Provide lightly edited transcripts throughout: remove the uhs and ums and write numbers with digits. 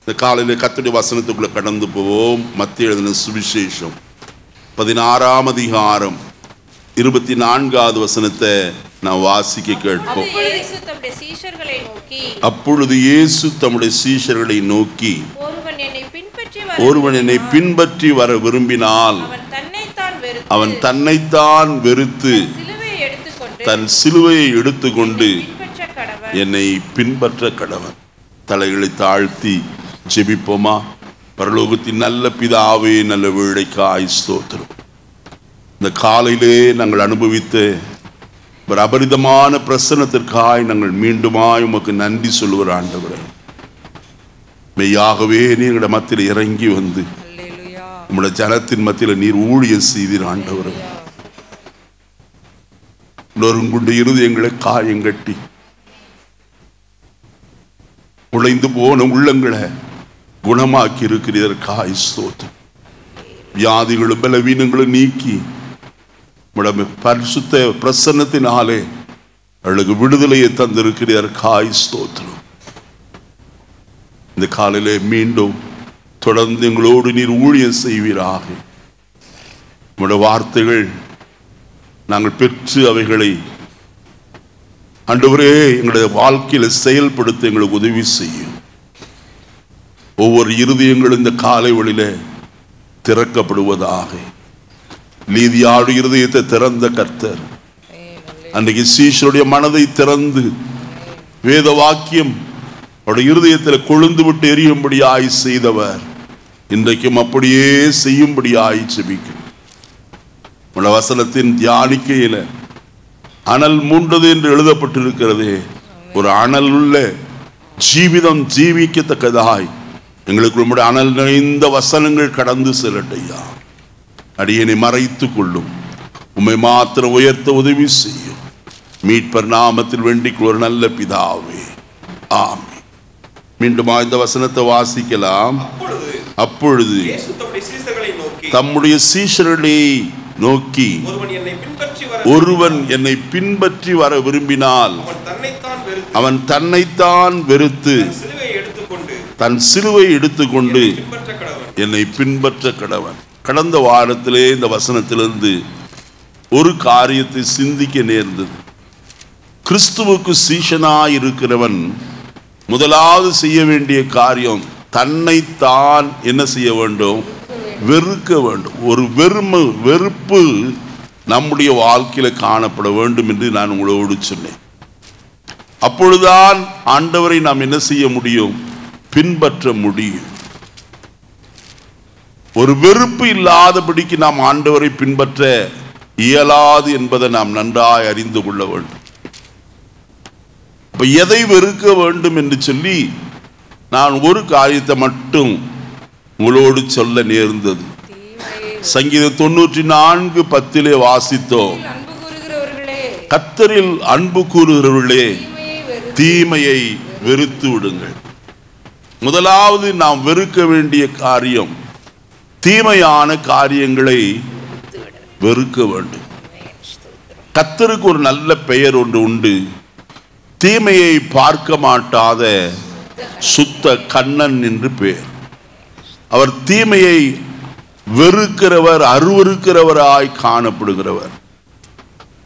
இந்த காலையில் கர்த்தருடைய வசனத்துக்குள்ள கடந்து போவோம். மத்தேயு எழுதின சுவிசேஷம் 16ஆம் அதிகாரம் 24வது வசனத்தை நான் வாசிக்க கேட்போம். அப்பொழுது இயேசு தம்முடைய சீஷர்களை நோக்கி, ஒருவன் என்னை பின்பற்றி வர விரும்பினால் அவன் தன்னைத்தான் வெறுத்து தன் சிலுவையை எடுத்துக்கொண்டு என்னை பின்பற்ற கடவன். தலைகளை தாழ்த்தி ஜெபிப்போமா? பரலோகத்தின் நல்ல பிதாவே, நல்ல வேளைக்காய் ஸ்தோத்திரம். இந்த காலையிலே நாங்கள் அனுபவித்த ஒரு அபரிதமான பிரசன்னத்திற்காய் நாங்கள் மீண்டுமாய் உமக்கு நன்றி சொல்லுகிற ஆண்டவரே, மெய்யாகவே நீங்களுடைய மத்தியில் இறங்கி வந்து உங்களுடைய ஜனத்தின் மத்தியில் நீர் ஊழியம் செய்தீர் ஆண்டவரே. நொறுங்குண்டு இருதயங்களை காயங்கட்டி உடைந்து போன உள்ளங்களை குணமாக்கி இருக்கிறதற்காய் ஸ்தோத்திரம். வியாதிகளும் பலவீனங்களும் நீக்கி பரிசுத்த பிரசன்னத்தினாலே அவளுக்கு விடுதலையை தந்திருக்கிறதற்காய் ஸ்தோத்திரம். இந்த காலையிலே மீண்டும் தொடர்ந்து எங்களோடு நீர் ஊழியம் செய்வீராக. உங்களுடைய வார்த்தைகள் நாங்கள் பெற்று அவைகளை ஆண்டவரே எங்களுடைய வாழ்க்கையில செயல்படுத்த எங்களுக்கு உதவி செய்யும். ஒவ்வொரு இருதயங்களும் இந்த காலை வழியில திறக்கப்படுவதாக. நீதியாடு இருதயத்தை திறந்த கர்த்தர் அன்றைக்கு சீஷருடைய மனதை திறந்து வேத வாக்கியம் அவருடைய இருதயத்தில் கொழுந்து விட்டு எரியும்படியாய் செய்தவர் இன்றைக்கும் அப்படியே செய்யும்படியாய் ஜெபிக்கும். உடைய வசனத்தின் தியானிக்கையில அனல் மூண்டது என்று எழுதப்பட்டிருக்கிறதே, ஒரு அனல் உள்ள ஜீவிதம் ஜீவிக்கத்தக்கதாய் எங்களுக்கு உம்முடைய அனல் நிறைந்த வசனங்கள் கடந்து செல்லட்டையா. அடியனை மறைத்து கொள்ளும், உம்மை மாத்திரம் உயர்த்த உதவி செய்யும். மீட்பர் நாமத்தில் வேண்டிக் ஒரு நல்ல பிதாவே, ஆமென். மீண்டும் இந்த வசனத்தை வாசிக்கலாம். அப்பொழுது தம்முடைய சீஷர்களை நோக்கி, ஒருவன் என்னை பின்பற்றி வர விரும்பினால் அவன் தன்னைத்தான் வெறுத்து தன் சிலுவை எடுத்துக்கொண்டு என்னை பின்பற்ற கடவன். கடந்த வாரத்திலே இந்த வசனத்திலிருந்து ஒரு காரியத்தை சிந்திக்க நேர்ந்தது. கிறிஸ்துவுக்கு சீஷனாய் இருக்கிறவன் முதலாவது செய்ய வேண்டிய காரியம் தன்னைத்தான் என்ன செய்ய வேண்டும்? வெறுக்க வேண்டும். ஒரு வெறுப்பு நம்முடைய வாழ்க்கையில காணப்பட வேண்டும் என்று நான் உங்களோடு சொன்னேன். அப்பொழுதுதான் ஆண்டவரை நாம் என்ன செய்ய முடியும்? பின்பற்ற முடியும். ஒரு வெறுப்பு இல்லாதபடிக்கு நாம் ஆண்டவரை பின்பற்ற இயலாது என்பதை நாம் நன்றாய் அறிந்து கொள்ள வேண்டும். அப்ப எதை வெறுக்க வேண்டும் என்று சொல்லி நான் ஒரு காரியத்தை மட்டும் உங்களோடு சொல்ல நேர்ந்தது. சங்கீதம் 94:10 வாசித்தோம். கர்த்தரில் அன்பு கூறுகிறவர்களே, தீமையை வெறுத்து விடுங்கள். முதலாவது நாம் வெறுக்க வேண்டிய காரியம் தீமையான காரியங்களை வெறுக்க வேண்டும். கர்த்தருக்கு ஒரு நல்ல பெயர் ஒன்று உண்டு. தீமையை பார்க்க மாட்டாத சுத்த கண்ணன் என்று பெயர். அவர் தீமையை வெறுக்கிறவர், அருவருக்கிறவராய் காணப்படுகிறவர்.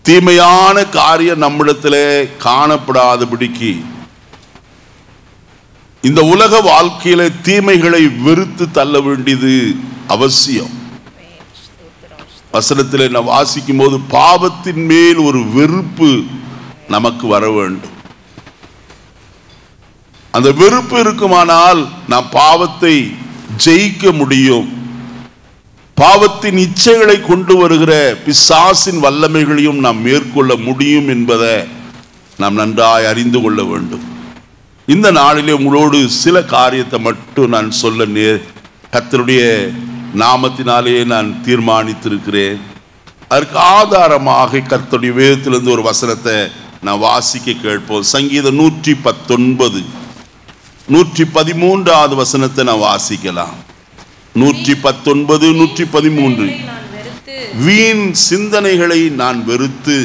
தீமையான காரியம் நம்மிடத்திலே காணப்படாதபடிக்கு இந்த உலக வாழ்க்கையில தீமைகளை வெறுத்து தள்ள வேண்டியது அவசியம். வசனத்திலே நான் வாசிக்கும் போது பாவத்தின் மேல் ஒரு வெறுப்பு நமக்கு வர வேண்டும். அந்த வெறுப்பு இருக்குமானால் நாம் பாவத்தை ஜெயிக்க முடியும். பாவத்தின் இச்சைகளை கொண்டு வருகிற பிசாசின் வல்லமைகளையும் நாம் மேற்கொள்ள முடியும் என்பதை நாம் நன்றாய் அறிந்து கொள்ள வேண்டும். இந்த நாளிலே உங்களோடு சில காரியத்தை மட்டும் நான் சொல்ல கர்த்தருடைய நாமத்தினாலே நான் தீர்மானித்திருக்கிறேன். அதற்கு ஆதாரமாக கர்த்தருடைய வேதத்திலிருந்து ஒரு வசனத்தை நான் வாசிக்க கேட்போம். சங்கீதம் 119 113வது வசனத்தை நான் வாசிக்கலாம். 119 113. வீண் சிந்தனைகளை நான் வெறுத்து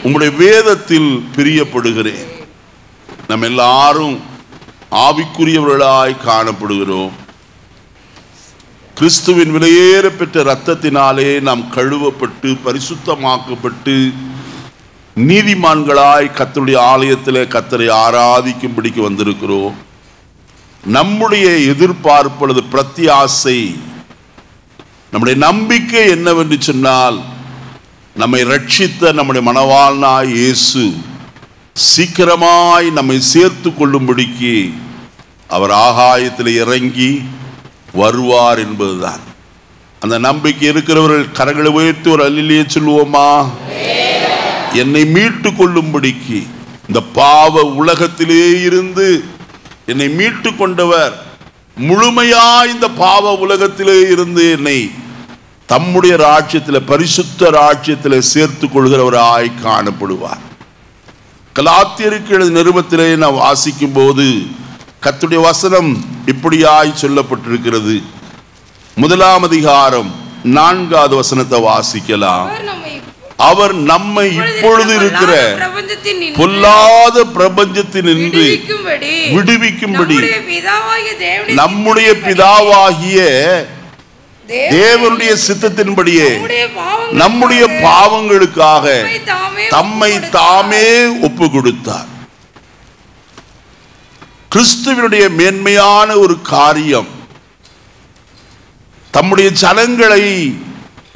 உம்முடைய வேதத்தில் பிரியப்படுகிறேன். நம்ம எல்லாரும் ஆவிக்குரியவர்களாய் காணப்படுகிறோம். கிறிஸ்துவின் விலையேற பெற்ற இரத்தத்தினாலே நாம் கழுவப்பட்டு பரிசுத்தமாக்கப்பட்டு நீதிமான்களாய் கர்த்தருடைய ஆலயத்திலே கர்த்தரை ஆராதிக்கும்படிக்கு வந்திருக்கிறோம். நம்முடைய எதிர்பார்ப்பு பிரத்தியாசை, நம்முடைய நம்பிக்கை என்னவென்று சொன்னால், நம்மை ரட்சித்த நம்முடைய மணவாளனாய் இயேசு சீக்கிரமாய் நம்மை சேர்த்து கொள்ளும்படிக்கு அவர் ஆகாயத்தில் இறங்கி வருவார் என்பதுதான். அந்த நம்பிக்கை இருக்கிறவர்கள் கரங்களை உயர்த்தி ஒரு அல்லேலூயா சொல்லுவோமா? என்னை மீட்டு கொள்ளும்படிக்கு, இந்த பாவ உலகத்திலே இருந்து என்னை மீட்டு கொண்டவர், முழுமையாய் இந்த பாவ உலகத்திலே இருந்து என்னை தம்முடைய ராஜ்யத்தில் பரிசுத்த ராஜ்யத்தில் சேர்த்து கொள்கிறவராய் காணப்படுவார். கலாத்தியருக்கு எழுதின நிருபத்திலே நான் வாசிக்கும் போது கர்த்தருடைய வசனம் இப்படியாய் சொல்லப்பட்டிருக்கிறது. 1ஆம் அதிகாரம் 4வது வசனத்தை வாசிக்கலாம். அவர் நம்மை இப்பொழுது இருக்கிற பொல்லாத பிரபஞ்சத்தினின்று விடுவிக்கும்படி நம்முடைய பிதாவாகிய தேவனுடைய சித்தத்தின்படியே நம்முடைய பாவங்களுக்காக தம்மை தாமே ஒப்பு கொடுத்தார். கிறிஸ்துவினுடைய மேன்மையான ஒரு காரியம், தம்முடைய ஜனங்களை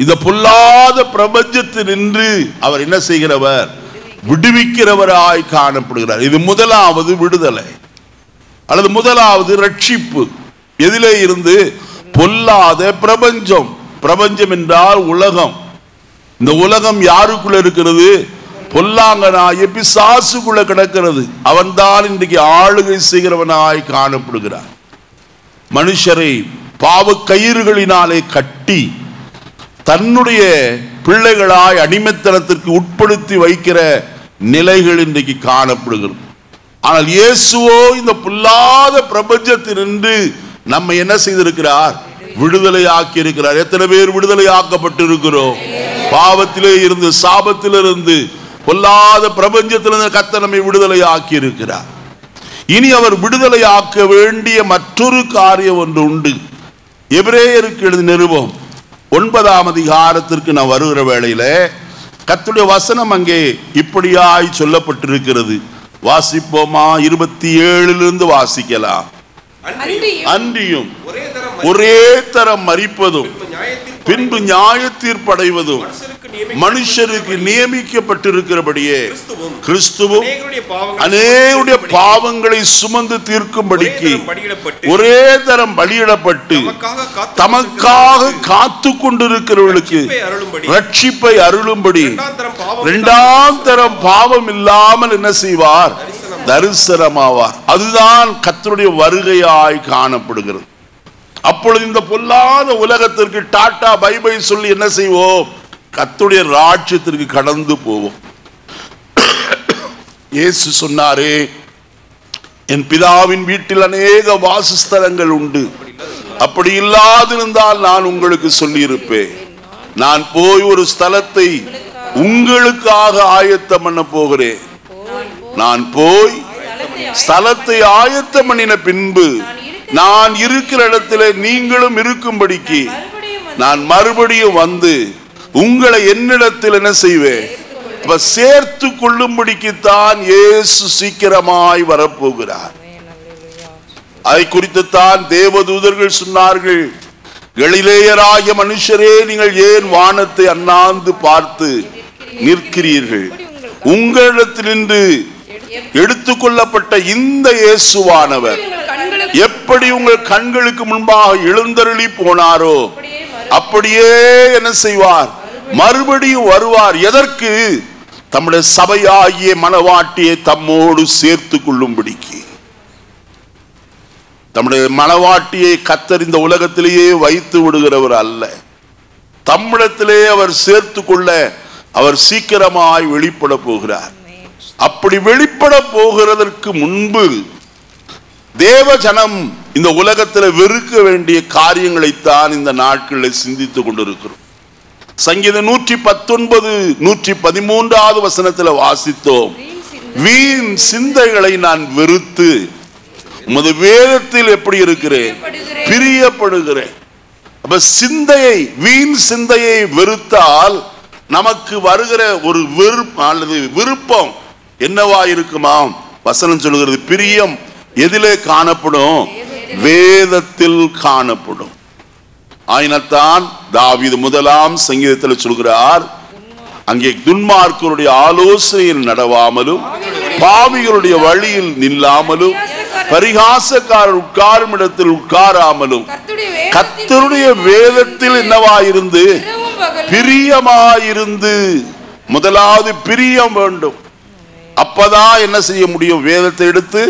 இந்த பொல்லாத பிரபஞ்சத்தினின்று அவர் என்ன செய்கிறவர்? விடுவிக்கிறவராய் காணப்படுகிறார். இது முதலாவது விடுதலை அல்லது முதலாவது ரட்சிப்பு. எதிலே இருந்து? பொல்லாத பிரபஞ்சம். பிரபஞ்சம் என்றால் உலகம். இந்த உலகம் யாருக்குள்ள இருக்கிறது? பொல்லாங்கனாய பிசாசுக்குள்ள கிடக்கிறது. அவன்தான் இன்றைக்கு ஆளுகை செய்கிறவனாய் காணப்படுகிறார். மனுஷரை பாவ கயிறுகளினாலே கட்டி தன்னுடைய பிள்ளைகளாய் அடிமைத்தனத்திற்கு உட்படுத்தி வைக்கிற நிலைகள் இன்றைக்கு காணப்படுகிறது. ஆனால் இயேசுவோ இந்த பொல்லாத பிரபஞ்சத்தினின்று நம்மை என்ன செய்திருக்கிறார்? விடுதலை ஆக்கி இருக்கிறார். எத்தனை பேர் விடுதலை ஆக்கப்பட்டிருக்கிறோம்? பாவத்திலே இருந்து, சாபத்திலிருந்து, பொல்லாத பிரபஞ்சத்திலிருந்து கர்த்தர் நம்மை விடுதலை ஆக்கி இருக்கிறார். இனி அவர் விடுதலை ஆக்க வேண்டிய மற்றொரு காரியம் ஒன்று உண்டு. எபிரேயருக்கு எழுதின நிருபம் 9ஆம் அதிகாரத்திற்கு நான் வருகிற வேளையில கர்த்தருடைய வசனம் அங்கே இப்படியாய் சொல்லப்பட்டிருக்கிறது. வாசிப்போமா? 27 வாசிக்கலாம். அன்றியும் ஒரே தரம் மரிப்பதும் பின்பு நியாய தீர்ப்படைவதும் மனுஷருக்கு நியமிக்கப்பட்டிருக்கிறபடியே கிறிஸ்துவும் அநேகருடைய பாவங்களை சுமந்து தீர்க்கும்படிக்கு ஒரே தரம் பலியிடப்பட்டு தமக்காக காத்து கொண்டிருக்கிறவர்களுக்கு ரட்சிப்பை அருளும்படி 2ஆம் தரம் பாவம் இல்லாமல் என்ன செய்வார்? தரிசனமாவார். அதுதான் கர்த்தருடைய வருகையாய் காணப்படுகிறது. அப்பொழுது இந்த பொல்லாத உலகத்திற்கு டாட்டா பை பை சொல்லி என்ன செய்வோம்? கர்த்தருடைய ராஜ்யத்திற்கு கடந்து போவோம். இயேசு சொன்னாரே, என் பிதாவின் வீட்டில் அநேக வாசஸ்தலங்கள் உண்டு, அப்படி இல்லாதிருந்தால் நான் உங்களுக்கு சொல்லி இருப்பேன். நான் போய் ஒரு ஸ்தலத்தை உங்களுக்காக ஆயத்தம் பண்ண போகிறேன். நான் போய் ஸ்தலத்தை ஆயத்தம் பண்ணின பின்பு நான் இருக்கிற இடத்துல நீங்களும் இருக்கும்படிக்கு நான் மறுபடியும் வந்து உங்களை என்னிடத்தில் என்ன செய்வேன்? சேர்த்து கொள்ளும்படிக்குத்தான் இயேசு சீக்கிரமாய் வரப்போகிறார். அதை குறித்து தான் தேவதூதர்கள் சொன்னார்கள், கலிலேயராகிய மனுஷரே, நீங்கள் ஏன் வானத்தை அண்ணாந்து பார்த்து நிற்கிறீர்கள்? உங்களிடத்திலிருந்து எடுத்துக்கொள்ளப்பட்ட இந்த இயேசுவானவர் எப்படி உங்கள் கண்களுக்கு முன்பாக எழுந்தருளி போனாரோ அப்படியே என்ன செய்வார்? மறுபடியும் வருவார். எதற்கு? தம்முடைய சபையாகிய மணவாட்டியை தம்மோடு சேர்த்து கொள்ளும்படிக்கு. தம்முடைய மணவாட்டியை கர்த்தர் இந்த உலகத்திலேயே வைத்து விடுகிறவர் அல்ல. தம்மிடத்திலே அவர் சேர்த்து கொள்ள அவர் சீக்கிரமாய் வெளிப்பட போகிறார். அப்படி வெளிப்பட போகிறதற்கு முன்பு தேவ ஜனம் இந்த உலகத்தில் வெறுக்க வேண்டிய காரியங்களைத்தான் இந்த நாட்களில் சிந்தித்துக் கொண்டிருக்கிறோம். சங்கீதம் 119 113 வசனத்தில் வாசித்தோம், வீண் சிந்தைகளை நான் வெறுத்து உமது வேதத்தில் எப்படி இருக்கிறேன்? பிரியப்படுகிறேன். அப்ப சிந்தையை, வீண் சிந்தையை வெறுத்தால் நமக்கு வருகிற ஒரு விருப்பம் என்னவா இருக்குமா? வசனம் சொல்லுகிறது, பிரியம் எதிலே காணப்படும்? வேதத்தில் காணப்படும். ஆயினத்தான் தாவீது முதலாம் சங்கீதத்தில் சொல்கிறார், அங்கே துன்மார்க்கருடைய ஆலோசனையில் நடவாமலும் பாவிகளுடைய வழியில் நில்லாமலும் பரிகாசக்காரர் உட்காரும் இடத்தில் உட்காராமலும் கர்த்தருடைய வேதத்தில் என்னவாயிருந்து? பிரியமாயிருந்து. முதலாவது பிரியம் வேண்டும். அப்பதான் என்ன செய்ய முடியும்? வேதத்தை எடுத்து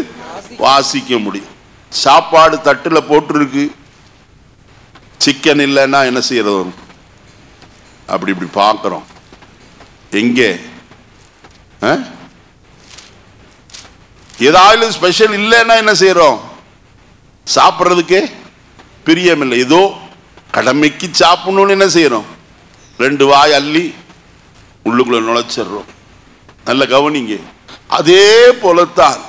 வாசிக்க முடியும். சாப்பாடு தட்டுல போட்டிருக்கு, சிக்கன் இல்லைன்னா என்ன செய்யறது? அப்படி இப்படி பார்க்கிறோம். எங்கே ஏதாவது ஸ்பெஷல் இல்லைன்னா என்ன செய்யறோம்? சாப்பிட்றதுக்கே பிரியம் இல்லை. ஏதோ கடமைக்கு சாப்பிடணும்னு என்ன செய்யறோம்? 2 வாய் அள்ளி உள்ளுக்குள்ள நுழைச்சிடுறோம். நல்ல கவனிங்க. அதே போலத்தான்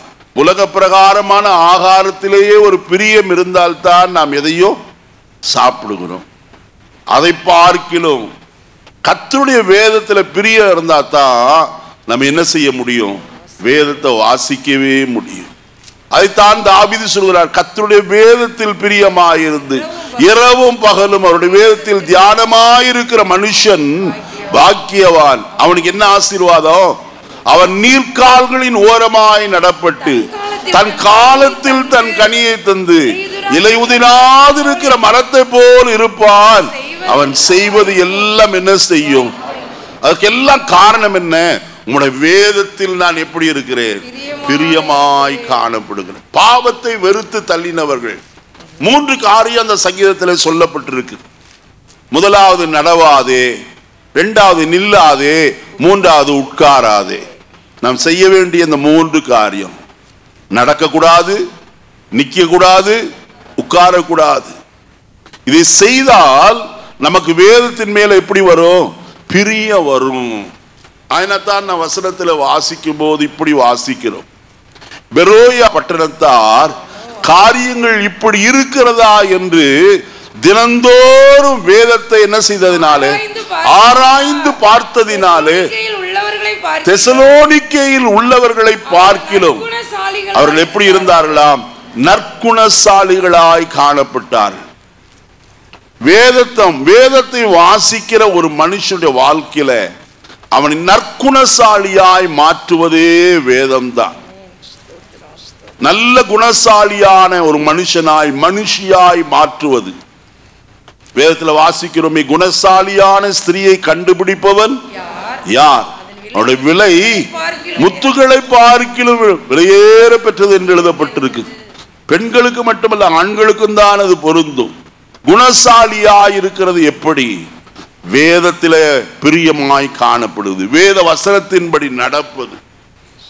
உலக பிரகாரமான ஆகாரத்திலேயே ஒரு பிரியம் இருந்தால்தான் நாம் எதையோ சாப்பிடுகிறோம். அதை பார்க்கிலும் கர்த்தருடைய வேதத்தில் பிரியம் இருந்தா தான் நம்ம என்ன செய்ய முடியும்? வேதத்தை வாசிக்கவே முடியும். அதைத்தான் தாவீது சொல்கிறார், கர்த்தருடைய வேதத்தில் பிரியமாயிருந்து இரவும் பகலும் அவருடைய வேதத்தில் தியானமாயிருக்கிற மனுஷன் பாக்கியவான். அவனுக்கு என்ன ஆசீர்வாதம்? அவன் நீர்க்கால்களின் ஓரமாய் நடப்பட்டு தன் காலத்தில் தன் கனியை தந்து இலையுதிராதிருக்கிற மரத்தை போல் இருப்பான். அவன் செய்வது எல்லாம் என்ன செய்யும்? அதுக்கெல்லாம் காரணம் என்ன? உம்முடைய வேதத்தில் நான் எப்படி இருக்கிறேன்? பிரியமாய் காணப்படுகிறேன். பாவத்தை வெறுத்து தள்ளினவர்கள் 3 காரியம் அந்த சங்கீதத்தில் சொல்லப்பட்டிருக்கு. முதலாவது நடவாதே, 2வது நில்லாதே, 3வது உட்காராதே. நாம் செய்ய வேண்டிய இந்த 3 காரியம்: நடக்கக்கூடாது, நிக்க கூடாது, உட்காரக்கூடாது. இதை செய்தால் நமக்கு வேதத்தின் மேல எப்படி வரும்? பிரிய வரும். ஆயினத்தான் நான் வசனத்தில் வாசிக்கும் போது இப்படி வாசிக்கிறோம், பெரோயா பட்டணத்தார் காரியங்கள் இப்படி இருக்கிறதா என்று தினந்தோறும் வேதத்தை என்ன செய்ததினாலே? ஆராய்ந்து பார்த்ததினாலே தெசலோனிக்கேயில் உள்ளவர்களை பார்க்கிலும் அவர்கள் எப்படி இருந்தார்களாம்? நற்குணசாலிகளாய் காணப்பட்டார்கள். வேதத்தை வாசிக்கிற ஒரு மனுஷனுடைய வாழ்க்கையில அவனை நற்குணசாலியாய் மாற்றுவதே வேதம்தான். நல்ல குணசாலியான ஒரு மனுஷனாய், மனுஷியாய் மாற்றுவது. வேதத்தில் வாசிக்கிறோமே, குணசாலியான ஸ்திரியை கண்டுபிடிப்பவன் யார்? அவருடைய விலை முத்துகளை பார்க்கிலும் விலையேற பெற்றது என்று எழுதப்பட்டிருக்கு. பெண்களுக்கு மட்டுமல்ல, ஆண்களுக்கும் தான் அது பொருந்தும். குணசாலியாய் இருக்கிறது எப்படி? வேதத்தில பிரியமாய் காணப்படுவது, வேத வசனத்தின்படி நடப்பது.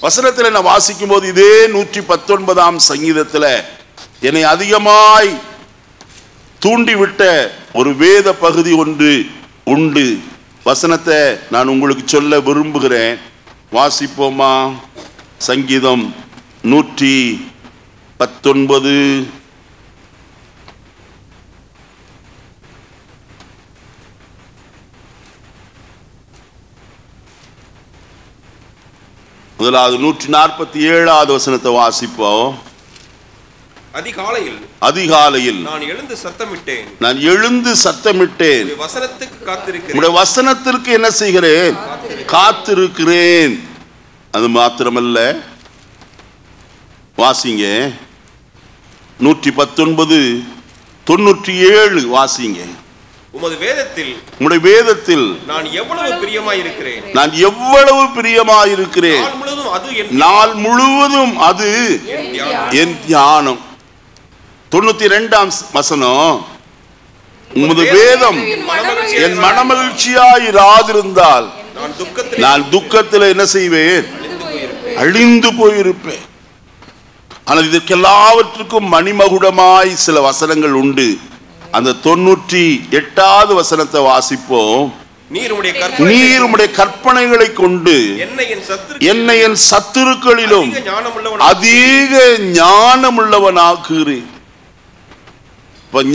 வசனத்தில் நான் வாசிக்கும் போது இதே 119ஆம் சங்கீதத்தில் என்னை அதிகமாய் தூண்டிவிட்ட ஒரு வேத பகுதி ஒன்று உண்டு. வசனத்தை நான் உங்களுக்கு சொல்ல விரும்புகிறேன். வாசிப்போமா? சங்கீதம் 119. முதலாவது 147வது வசனத்தை வாசிப்போம். அதிகாலையில் நான் எழுந்து சத்தமிட்டேன், உம்முடைய வசனத்திற்கு என்ன செய்கிறேன்? காத்திருக்கிறேன். அது மாத்திரமல்ல, வாசிங்க 119:97 வாசிங்க. உம்முடைய வேதத்தில் நான் எவ்வளவு பிரியமாயிருக்கிறேன், நாள் முழுவதும் அது என் தியானம். 92ஆம் வசனம், உமது வேதம் என் மனமகிழ்ச்சியாயிராதிருந்தால் நான் துக்கத்தில் என்ன செய்வேன்? அழிந்து போயிருப்பேன். ஆனால் இதற்கெல்லாவற்றுக்கும் மணிமகுடமாய் சில வசனங்கள் உண்டு. அந்த 98வது வசனத்தை வாசிப்போம். நீர் உம்முடைய கற்பனைகளை கொண்டு என்னை என் சத்துருக்களிலும் அதிக ஞானமுள்ளவனாக்குகிறேன்.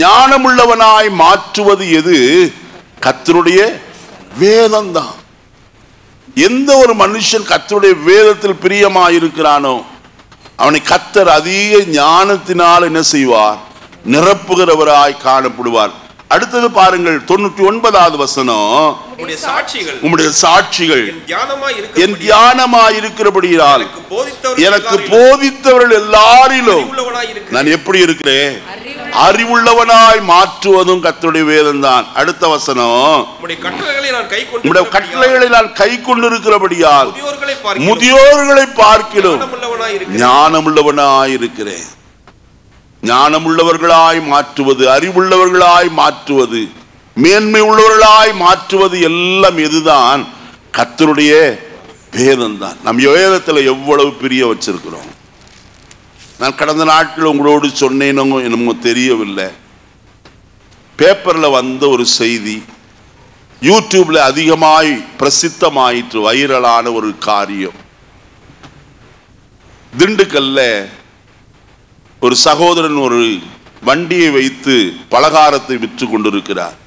ஞானமுள்ளவனாய் மாற்றுவது எது? கர்த்தருடைய வேதம் தான். எந்த ஒரு மனுஷன் கர்த்தருடைய வேதத்தில் பிரியமாயிருக்கிறானோ அவனை கர்த்தர் அதிக ஞானத்தினால் என்ன செய்வார்? நிரப்புகிறவராய் காணப்படுவார். அடுத்தது பாருங்கள், 99வது வசனம். உம்முடைய சாட்சிகள் என் தியானமாய் இருக்கிறபடியால் எனக்கு போதித்தவர்கள் எல்லாரிலும் நான் எப்படி இருக்கிறேன்? அறிவுள்ளவனாய் மாற்றுவதும் கர்த்தருடைய வேதம் தான். அடுத்த வசனம், உம்முடைய கட்டளைகளை நான் கை கொண்டிருக்கிறபடியால் முதியோர்களை பார்க்கிலும் ஞானமுள்ளவனாய் இருக்கிறேன். ஞானமுள்ளவர்களாய் மாற்றுவது, அறிவுள்ளவர்களாய் மாற்றுவது, மேன்மை உள்ளவர்களாய் மாற்றுவது எல்லாம் எதுதான்? கர்த்தருடைய வேதம் தான். நம் வேதத்துல எவ்வளவு பிரிய வச்சிருக்கிறோம். நான் கடந்த நாட்கள் உங்களோடு சொன்னேனோ என்னமோ தெரியவில்லை. பேப்பர்ல வந்த ஒரு செய்தி, யூடியூப்ல அதிகமாய் பிரசித்தமாயிற்று, வைரலான ஒரு காரியம். திண்டுக்கல்ல ஒரு சகோதரன் ஒரு வண்டியை வைத்து பலகாரத்தை விற்று கொண்டிருக்கிறார்.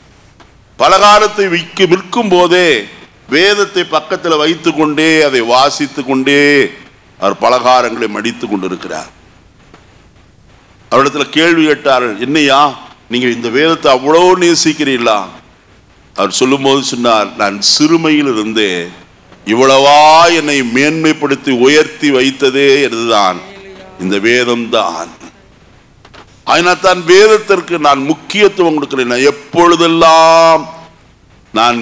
பலகாரத்தை விற்கும் போதே வேதத்தை பக்கத்தில் வைத்து கொண்டே அதை வாசித்து கொண்டே அவர் பலகாரங்களை மடித்து கொண்டிருக்கிறார். அவரிடத்துல கேள்வி கேட்டார்கள், என்னையா நீங்க இந்த வேதத்தை அவ்வளோ நேசிக்கிறீங்களா? அவர் சொல்லும் போது சொன்னார், நான் சிறுமையில் இருந்தே இவ்வளவா என்னை மேன்மைப்படுத்தி உயர்த்தி வைத்ததே இதுதான், இந்த வேதம் தான். அதனால் தான் வேதத்திற்கு நான் முக்கியத்துவம் கொடுக்கிறேன். நான் எப்பொழுதெல்லாம் நான்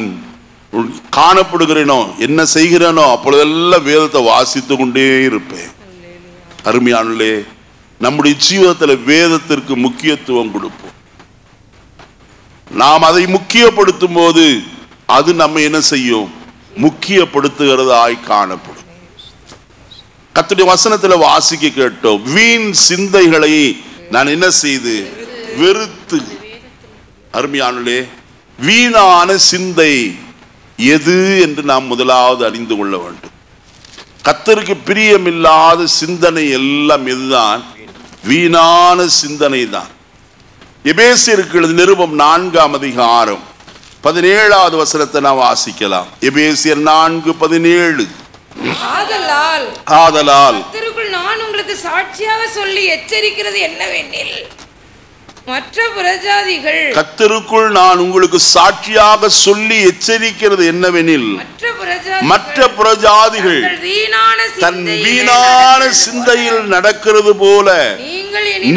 காணப்படுகிறேனோ, என்ன செய்கிறேனோ, அப்பொழுதெல்லாம் வேதத்தை வாசித்து கொண்டே இருப்பேன். அருமையானே, நம்முடைய ஜீவிதத்தில் வேதத்திற்கு முக்கியத்துவம் கொடுப்போம். நாம் அதை முக்கியப்படுத்தும் போது அது நம்ம என்ன செய்யும்? முக்கியப்படுத்துகிறதாய் காணப்படும். கர்த்தருடைய வசனத்தில் வாசிக்க கேட்டோம், வீண் சிந்தைகளை நான் என்ன செய்து வெறுத்து. அருமையானே, வீணான சிந்தை எது என்று நாம் முதலாவது அறிந்து கொள்ள வேண்டும். கர்த்தருக்கு பிரியமில்லாத சிந்தனை எல்லாம் எதுதான்? வீணான சிந்தனை தான். எபேசியருக்கு நிருபம் 4ஆம் அதிகாரம் 17வது வசனத்தை நாம் வாசிக்கலாம். எபேசியர் 4:17. ஆதலால் கர்த்தருக்குள் நான் உங்களுக்கு சாட்சியாக சொல்லி எச்சரிக்கிறது என்னவெனில், மற்ற புறஜாதிகள் கர்த்தருக்குள் நான் உங்களுக்கு சாட்சியாக சொல்லி எச்சரிக்கிறது என்னவெனில், மற்ற புறஜாதிகள் தன் வீணான சிந்தையில் நடக்கிறது போல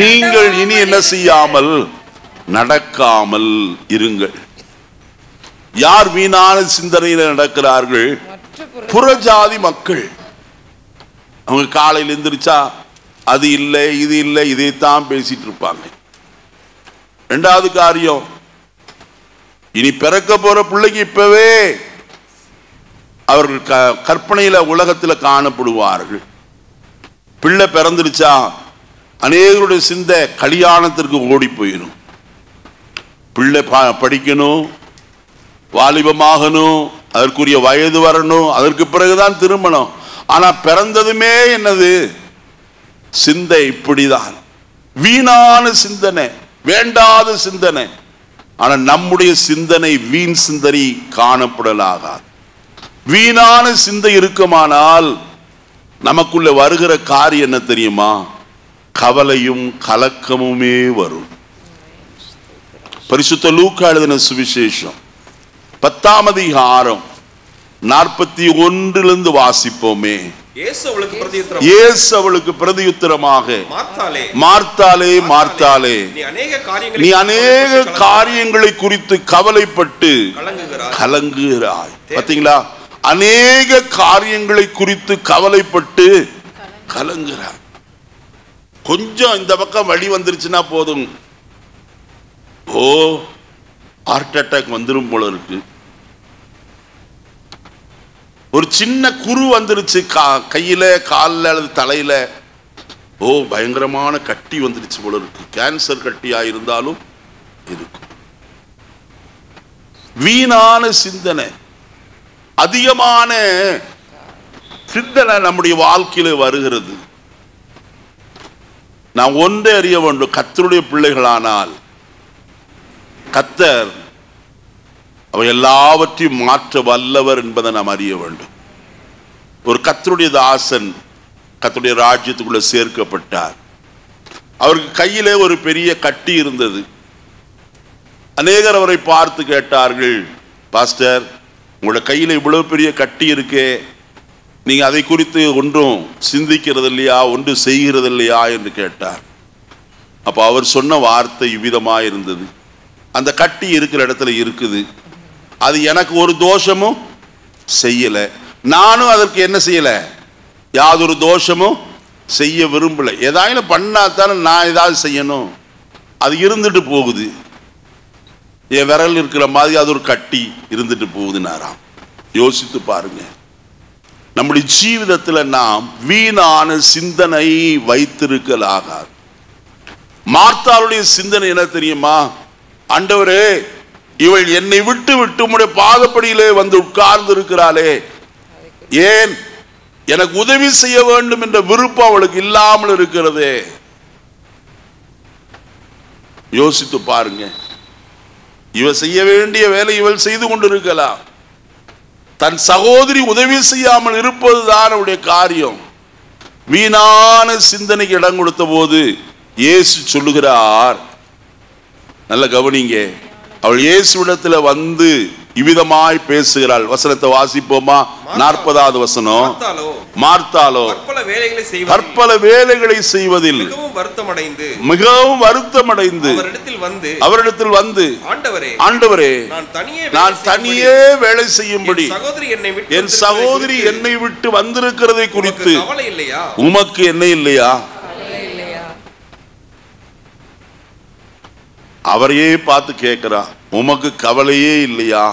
நீங்கள் இனி என்ன செய்யாமல் நடக்காமல் இருங்கள். யார் வீணான சிந்தனையில் நடக்கிறார்கள்? புறஜாதி மக்கள். அவங்க காலையில் எந்திரிச்சா அது இல்லை இது இல்லை இதைத்தான் பேசிட்டு இருப்பாங்க. இரண்டாவது காரியம், இனி பிறக்க போற பிள்ளைக்கு இப்பவே அவர்கள் கற்பனையில உலகத்துல காணப்படுவார்கள். பிள்ளை பிறந்துருச்சா அநேகருடைய சிந்தை கல்யாணத்திற்கு ஓடி போயிடும். பிள்ளை படிக்கணும், வாலிபமாகணும், அதற்குரிய வயது வரணும், அதற்கு பிறகுதான் திருமணம். ஆனா பிறந்ததுமே என்னது? சிந்தை இப்படிதான், வீணான சிந்தனை, வேண்டாத சிந்தனை. ஆனா நம்முடைய சிந்தனை வீண் சிந்தனை காணப்படலாகாது. வீணான சிந்தை இருக்குமானால் நமக்குள்ள வருகிற காரியம் என்ன தெரியுமா? கவலையும் கலக்கமுமே வரும். பரிசுத்த லூக்கா எழுதின சுவிசேஷம் 10ஆம் அதிகாரம் 41 வாசிப்போமே. இயேசு அவளுக்கு பிரதியுத்தரமாக, மார்த்தாளே மார்த்தாளே, நீ அநேக காரியங்களை குறித்து கவலைப்பட்டு கலங்குகிறாய். பாத்தீங்களா? அநேக காரியங்களை குறித்து கவலைப்பட்டு கலங்குகிறாய். கொஞ்சம் இந்த பக்கம் வழி வந்துருச்சுன்னா போதும், ஓ ஹார்ட் அட்டாக் வந்துடும் போல இருக்கு. ஒரு சின்ன குரு வந்துருச்சு கையில காலில் அல்லது தலையில, ஓ பயங்கரமான கட்டி வந்துருச்சு போல இருக்கு. கேன்சர் கட்டியா இருந்தாலும் இருக்கும். வீணான சிந்தனை. அதிகமான சிந்தனை நம்முடைய வாழ்க்கையில வருகிறது. நாம் ஒன்றை அறிய வேண்டும், கர்த்தருடைய பிள்ளைகளானால் கர்த்தர் அவர் எல்லாவற்றையும் மாற்ற வல்லவர் என்பதை நாம் அறிய வேண்டும். ஒரு கர்த்தருடைய தாசன் கர்த்தருடைய ராஜ்யத்துக்குள்ள சேர்க்கப்பட்டார். அவருக்கு கையிலே ஒரு பெரிய கட்டி இருந்தது. அநேகர் அவரை பார்த்து கேட்டார்கள், பாஸ்டர், உங்களோட கையில் இவ்வளவு பெரிய கட்டி இருக்கே, நீங்க அதை குறித்து ஒன்றும் சிந்திக்கிறது இல்லையா, ஒன்று செய்கிறது இல்லையா என்று கேட்டார். அப்ப அவர் சொன்ன வார்த்தை இவ்விதமாக இருந்தது, அந்த கட்டி இருக்கிற இடத்துல இருக்குது, அது எனக்கு ஒரு தோஷமும் செய்யல, நானும் அதற்கு என்ன செய்யல, யாதொரு தோஷமும் செய்ய விரும்பல. ஏதாவது பண்ணா தானே நான் ஏதாவது செய்யணும், அது இருந்துட்டு போகுது, என் விரல் இருக்கிற மாதிரி அது ஒரு கட்டி இருந்துட்டு போகுதுன்னாராம். யோசித்து பாருங்க, நம்முடைய ஜீவிதத்தில் நாம் வீணான சிந்தனை வைத்திருக்கலாகாது. மார்த்தாளுடைய சிந்தனை என்ன தெரியுமா? ஆண்டவரே, இவள் என்னை விட்டு விட்டு உம்முடைய பாதப்படியிலே வந்து உட்கார்ந்து இருக்கிறாளே, ஏன் எனக்கு உதவி செய்ய வேண்டும் என்ற விருப்பம் அவளுக்கு இல்லாமல் இருக்கிறதே. யோசித்து பாருங்க, இவள் செய்ய வேண்டிய வேலை இவள் செய்து கொண்டிருக்கலாம், தன் சகோதரி உதவி செய்யாமல் இருப்பதுதான் அவருடைய காரியம். வீணான சிந்தனைக்கு இடம் கொடுத்த போது இயேசு சொல்லுகிறார், நல்ல கவனிங்க, அவள் இயேசுவிடத்துல வந்து இவ்விதமாய் பேசுகிறாள். வசனத்தை வாசிப்போமா? 40வது வசனம். மார்த்தாளோ பற்பல வேலைகளை செய்வதில் மிகவும் வருத்தமடைந்து அவரிடத்தில் வந்து, ஆண்டவரே, நான் தனியே வேலை செய்யும்படி என் சகோதரி என்னை விட்டு வந்திருக்கிறதை குறித்து உமக்கு என்ன இல்லையா? அவரையே பார்த்து கேட்கிறா, உமக்கு கவலையே இல்லையா?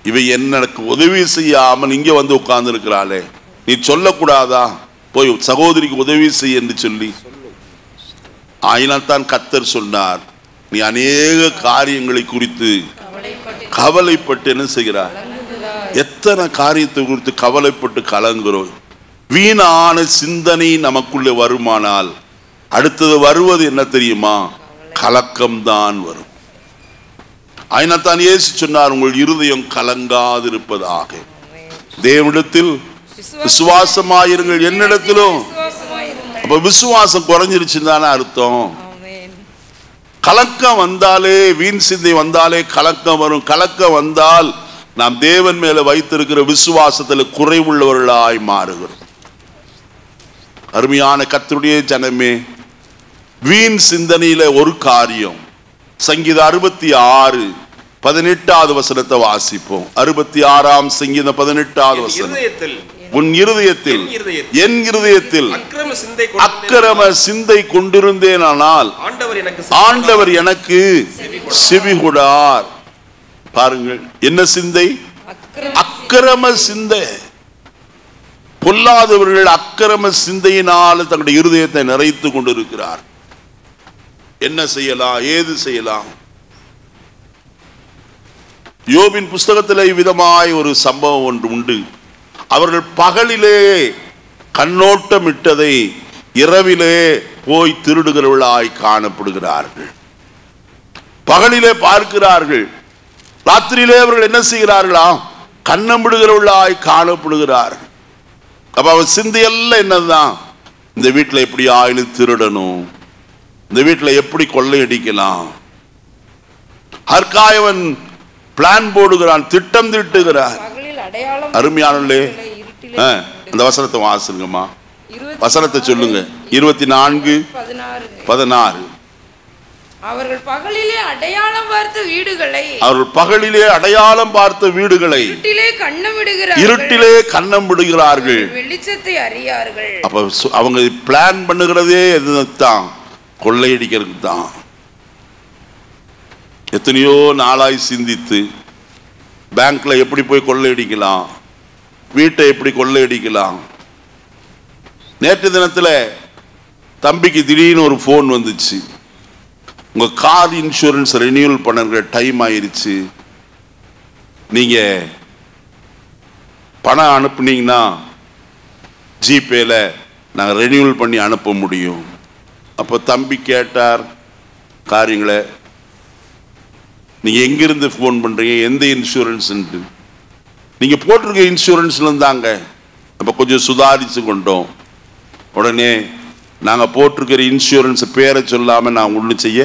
இவை எனக்கு உதவி செய்யாமல் இங்க வந்து உட்கார்ந்து இருக்கிறாளே, நீ சொல்லக்கூடாதா போய் சகோதரிக்கு உதவி செய்ய என்று சொல்லி? ஆயினால் தான் கர்த்தர் சொன்னார், நீ அநேக காரியங்களை குறித்து கவலைப்பட்டு என்ன செய்கிறார்? எத்தனை காரியத்தை குறித்து கவலைப்பட்டு கலங்குறோம். வீணான சிந்தனை நமக்குள்ளே வருமானால் அடுத்தது வருவது என்ன தெரியுமா? கலக்கம்தான் வரும். ஆயினத்தான் இயேசு சொன்னார், உங்கள் இருதயம் கலங்காதிருப்பதாக. தேவனிடத்தில் விசுவாசமாயிருங்கள், என்னிடத்திலும். அப்ப விசுவாசம் குறைஞ்சிருச்சுன்னு தானே அர்த்தம். கலக்கம் வந்தாலே, வீண் சிந்தை வந்தாலே கலக்கம் வரும். கலக்கம் வந்தால் நாம் தேவன் மேல வைத்திருக்கிற விசுவாசத்தில் குறைவுள்ளவர்களாய் மாறுகிறோம். அருமையான கர்த்தருடைய ஜனமே, வீண் சிந்தனையில ஒரு காரியம். சங்கீதம் 66 18வது வசனத்தை வாசிப்போம். 66ஆம் சங்கீதம் 18வது வசனம். உன் இருதயத்தில் என் இருதயத்தில் அக்கிரம சிந்தை கொண்டிருந்தேனால் ஆண்டவர் எனக்கு செவிகொடார். பாருங்கள், என்ன சிந்தை? அக்கிரம சிந்தை. பொல்லாதவர்கள் அக்கிரம சிந்தையினால் தங்களுடைய இருதயத்தை நிறைத்து கொண்டிருக்கிறார். என்ன செய்யலாம், ஏது செய்யலாம்? யோபின் புஸ்தகத்தில் இவ்விதமாய் ஒரு சம்பவம் ஒன்று உண்டு. அவர்கள் பகலிலே கண்ணோட்டமிட்டதை இரவிலே போய் திருடுகிறவர்களாய் காணப்படுகிறார்கள். பகலிலே பார்க்கிறார்கள், ராத்திரியிலே அவர்கள் என்ன செய்கிறார்களா? கண்ணமிடுகிறவர்களாய் காணப்படுகிறார்கள். அப்ப அவன் சிந்தையெல்லாம் என்னதான்? இந்த வீட்டில் எப்படி ஆயிலும் திருடணும், இந்த வீட்டில் எப்படி கொள்ளையடிக்கலாம், அதற்காயவன் பிளான் போடுகிறான், திட்டம் தீட்டுகிறான். அருமையானே, அந்த வசனத்தை வாசிங்கம்மா, வசனத்தை சொல்லுங்க. 24:16. அவர்கள் பகலிலே அடையாளம் பார்த்த வீடுகளை இருட்டிலே கண்ணமிடுகிறார்கள், வெளிச்சத்தை அறியார்கள். அப்ப அவங்க பிளான் பண்ணுகிறதே எதுதான்? கொள்ளையடிக்கிறதுக்கு தான். எத்தனையோ நாளாய் சிந்தித்து பேங்க்ல எப்படி போய் கொள்ளையடிக்கலாம், வீட்டை எப்படி கொள்ளையடிக்கலாம். நேற்று தினத்தில் தம்பிக்கு திடீர்னு ஒரு ஃபோன் வந்துச்சு, உங்க கார் இன்சூரன்ஸ் ரெனியூவல் பண்ணுற டைம் ஆயிருச்சு, நீங்க பணம் அனுப்புனீங்கன்னா ஜிபேல நாங்கள் ரெனியூவல் பண்ணி அனுப்ப முடியும். அப்போ தம்பி கேட்டார் காரியங்களை, நீங்கள் எங்கிருந்து ஃபோன் பண்ணுறீங்க, எந்த இன்சூரன்ஸ்ன்ட்டு. நீங்கள் போட்டிருக்க இன்சூரன்ஸ்லேருந்து தாங்க. அப்போ கொஞ்சம் சுதாரித்து கொண்டோம். உடனே நாங்கள் போட்டிருக்கிற இன்சூரன்ஸ் பேரை சொல்லாமல் நான் ஒன்றும் செய்ய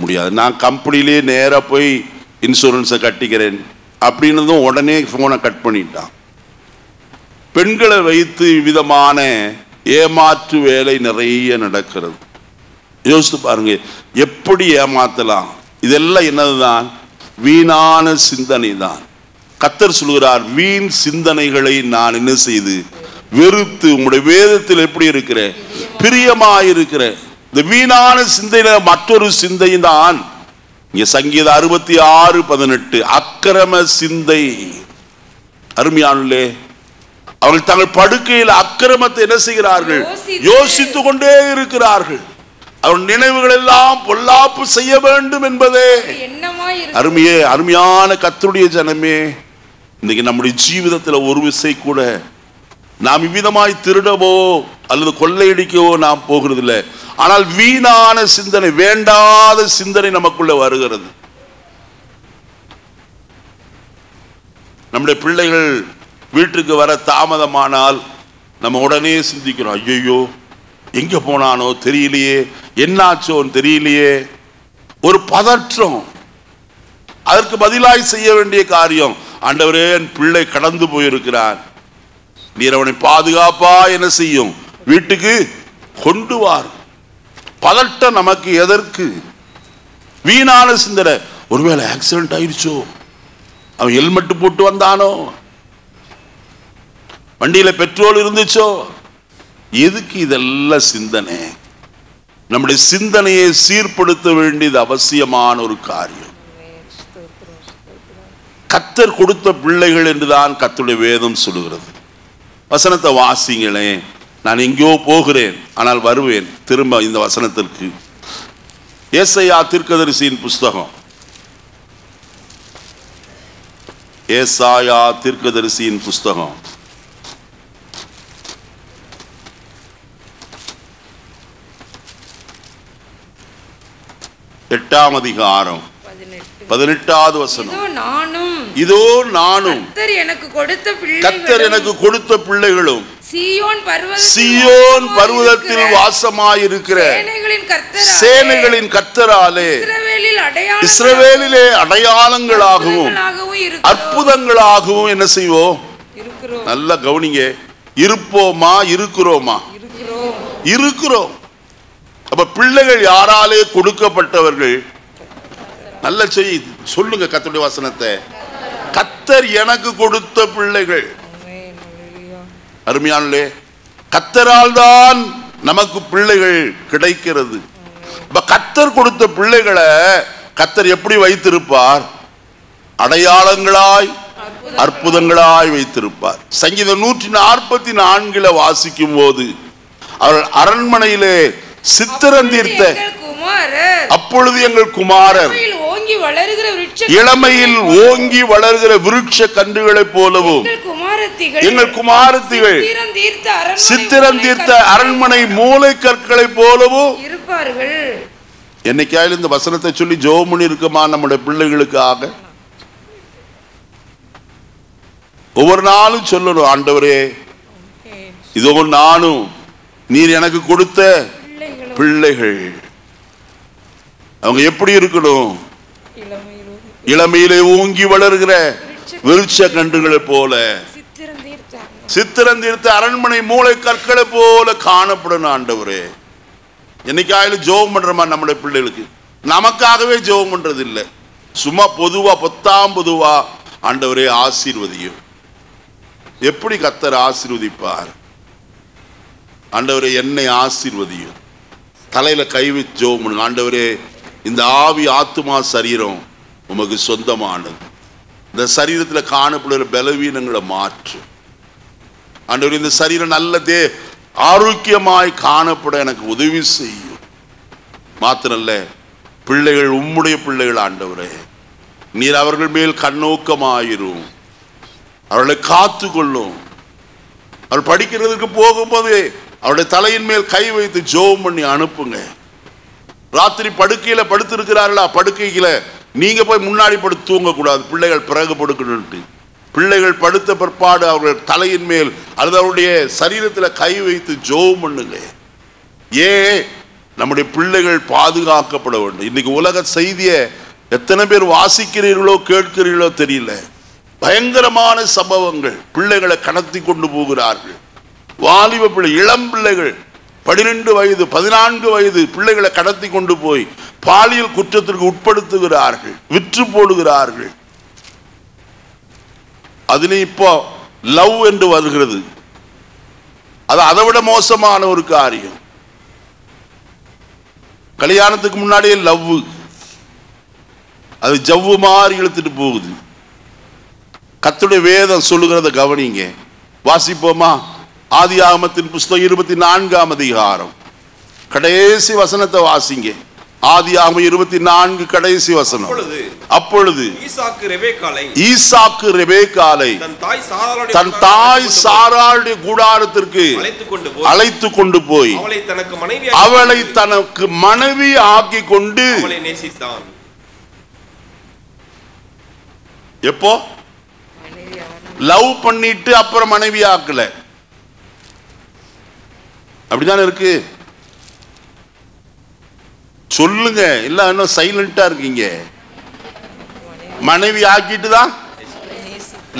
முடியாது, நான் கம்பெனிலே நேராக போய் இன்சூரன்ஸை கட்டிக்கிறேன் அப்படின்னதும் உடனே ஃபோனை கட் பண்ணிட்டான். பெண்களை வைத்து விதமான ஏமாற்று வேலை நிறைய நடக்கிறது. யோசித்து பாருங்க, எப்படி ஏமாத்தலாம். இதெல்லாம் என்னதுதான்? வீணான சிந்தனை தான். கர்த்தர் சொல்கிறார், வீண் சிந்தனைகளை நான் என்ன செய்து வெறுத்து உங்களுடைய வேதத்தில் எப்படி இருக்கிற பிரியமாயிருக்கிற. இந்த வீணான சிந்தையில மற்றொரு சிந்தை தான் இங்க சங்கீதம் 66:18 அக்கிரம சிந்தை. அருமையானே, அவர்கள் தங்கள் படுக்கையில் அக்கிரமத்தை என்ன செய்கிறார்கள்? யோசித்து கொண்டே இருக்கிறார்கள். அவன் நினைவுகள் எல்லாம் பொல்லாப்பு செய்ய வேண்டும் என்பதே. அருமையான கர்த்தருடைய ஜனமே, இன்னைக்கு நம்முடைய ஜீவிதத்தில் ஒரு விசை கூட நாம் இவ்விதமாய் திருடவோ அல்லது கொள்ளையடிக்கவோ நாம் போகிறது இல்லை. ஆனால் வீணான சிந்தனை, வேண்டாத சிந்தனை நமக்குள்ள வருகிறது. நம்முடைய பிள்ளைகள் வீட்டுக்கு வர தாமதமானால் நம்ம உடனே சிந்திக்கிறோம், ஐயோ எங்க போனானோ தெரியலையே, என்னாச்சோன்னு தெரியலையே. ஒரு பதற்றம். அதற்கு பதிலாய் செய்ய வேண்டிய காரியம், ஆண்டவரே என் பிள்ளை கடந்து போயிருக்கிறான், நீர் அவனை பாதுகாப்பா என்ன செய்யும், வீட்டுக்கு கொண்டு வார். பதட்டம் நமக்கு எதற்கு? வீணான சிந்தனை. ஒருவேளை ஆக்சிடென்ட் ஆயிடுச்சோ, அவன் ஹெல்மெட் போட்டு வந்தானோ, வண்டியில பெட்ரோல் இருந்துச்சோ, எதுக்கு இதெல்லாம் சிந்தனை? நம்முடைய சிந்தனையை சீர்படுத்த வேண்டியது அவசியமான ஒரு காரியம். கர்த்தர் கொடுத்த பிள்ளைகள் என்றுதான் கர்த்தருடைய வேதம் சொல்லுகிறது. வசனத்தை வாசிங்களே. நான் எங்கேயோ போகிறேன், ஆனால் வருவேன் திரும்ப இந்த வசனத்திற்கு. ஏசாயா தீர்க்கதரிசியின் புஸ்தகம், ஏசாயா தீர்க்கதரிசியின் புஸ்தகம் 8ஆம் அதிகாரம் 18வது வசனம். இதோ நானும் கர்த்தர் எனக்கு கொடுத்த பிள்ளைகளும் சீயோன் பர்வதத்தில் வாசமாயிருக்கிற சேனைகளின் கர்த்தராலே இஸ்ரவேலிலே அடையாளங்களாகவும் அற்புதங்களாகவும் என்ன செய்வோம்? நல்ல கவனிங்க. இருப்போமா? இருக்கிறோமா? இருக்கிறோம். அப்ப பிள்ளைகள் யாராலே கொடுக்கப்பட்டவர்கள்? நல்ல செய்தி சொல்லுங்க கர்த்தருடைய வசனத்தை. கர்த்தர் எனக்கு கொடுத்த பிள்ளைகள். அருமையானே, கர்த்தரால் தான் நமக்கு பிள்ளைகள் கிடைக்கிறது. கர்த்தர் கொடுத்த பிள்ளைகளை கர்த்தர் எப்படி வைத்திருப்பார்? அடையாளங்களாய் அற்புதங்களாய் வைத்திருப்பார். சங்கீதம் 144 வாசிக்கும் போது, அவர்கள் அரண்மனையிலே சித்திரம் தீர்த்த அப்பொழுது எங்கள் குமாரர் இளமையில் ஓங்கி வளர்கிற விருட்ச கன்றுகளைப் போலவும் எங்கள் குமாரத்திகள் சித்திரம் தீர்த்த அரண்மனை மூலை கற்களை போலவும் இருப்பார்கள். என்னைக்காயிலும் இந்த வசனத்தை சொல்லி ஜெபம் பண்ணி இருக்குமா நம்முடைய பிள்ளைகளுக்காக? ஒவ்வொரு நாளும் சொல்லணும், ஆண்டவரே இதோ நானும் நீர் எனக்கு கொடுத்த பிள்ளைகள். அவங்க எப்படி இருக்கணும்? இளமையிலே ஓங்கி வளர்கிற விருட்ச கன்றுகளை போல, சித்திரம் தீர்த்த அரண்மனை மூளை கற்களை போல காணப்படணும். ஆண்டவரே, என்னைக்காயிலும் ஜெபம் பண்றோமா நம்முடைய பிள்ளைகளுக்கு? நமக்காகவே ஜெபம் பண்றது இல்லை, சும்மா பொதுவா பொதுவா ஆண்டவரே ஆசீர்வதியும். எப்படி கர்த்தர் ஆசீர்வதிப்பார்? ஆண்டவரே என்னை ஆசீர்வதியும். தலையில கை வச்சு ஜெபம் பண்ணுங்க. ஆண்டவரே, இந்த ஆவி ஆத்துமா சரீரம் உமக்கு சொந்தமானது. இந்த சரீரத்தில் காணப்படுகிற பலவீனங்களை மாற்று. ஆண்டவரே, இந்த சரீரம் நல்லதே ஆரோக்கியமாய் காணப்பட எனக்கு உதவி செய்யும். மாத்திரல்ல, பிள்ளைகள் உம்முடைய பிள்ளைகள். ஆண்டவரே, நீர் அவர்கள் மேல் கண்ணோக்கமாயிரும். அவர்களை காத்து கொள்ளும். அவர் படிக்கிறதுக்கு போகும்போது அவருடைய தலையின் மேல் கை வைத்து ஜெபம் பண்ணி அனுப்புங்க. ராத்திரி படுக்கையில படுத்திருக்கிறார்களா, படுக்கையில நீங்க போய் முன்னாடி படுத்து தூங்க கூடாது, பிள்ளைகள் பிறகு படுக்கணும்ட்டு. பிள்ளைகள் படுத்த பிற்பாடு அவர்கள் தலையின் மேல் அல்லது அவருடைய சரீரத்தில் கை வைத்து ஜெபம் பண்ணுங்க. ஏன்? நம்முடைய பிள்ளைகள் பாதுகாக்கப்பட வேண்டும். இன்னைக்கு உலக செய்தியை எத்தனை பேர் வாசிக்கிறீர்களோ கேட்கிறீர்களோ தெரியல. பயங்கரமான சம்பவங்கள். பிள்ளைகளை கடத்தி கொண்டு போகிறார்கள். வாலிப பிள்ளை, இளம் பிள்ளைகள் 12 வயது 14 வயது பிள்ளைகளை கடத்தி கொண்டு போய் பாலியல் குற்றத்திற்கு உட்படுத்துகிறார்கள், விற்று போடுகிறார்கள். அதுல இப்போ லவ் என்று வருகிறது. அது அதை விட மோசமான ஒரு காரியம். கல்யாணத்துக்கு முன்னாடியே லவ், அது ஜவ்வு மாதிரி இழுத்துட்டு போகுது. கர்த்தருடைய வேதம் சொல்லுகிறத கவனிங்க. வாசிப்போமா? ஆதியாகமத்தின் புஸ்தகம் 24ஆம் அதிகாரம் கடைசி வசனத்தை வாசிங்க. ஆதியாகமம் 24 கடைசி வசனம். அப்பொழுது ஈசாக்கு ரெபெக்காளை தன் தாய் சாராளுடைய கூடாரத்திற்கு அழைத்து கொண்டு போய் அவளை தனக்கு மனைவி ஆக்கி கொண்டு நேசித்தான். எப்போ லவ் பண்ணிட்டு அப்புறம் மனைவி ஆக்கல? அப்படிதானே இருக்கு. சொல்லுங்க, இல்ல இன்னும் சைலண்டா இருக்கீங்க. மனைவி ஆக்கிட்டு தான்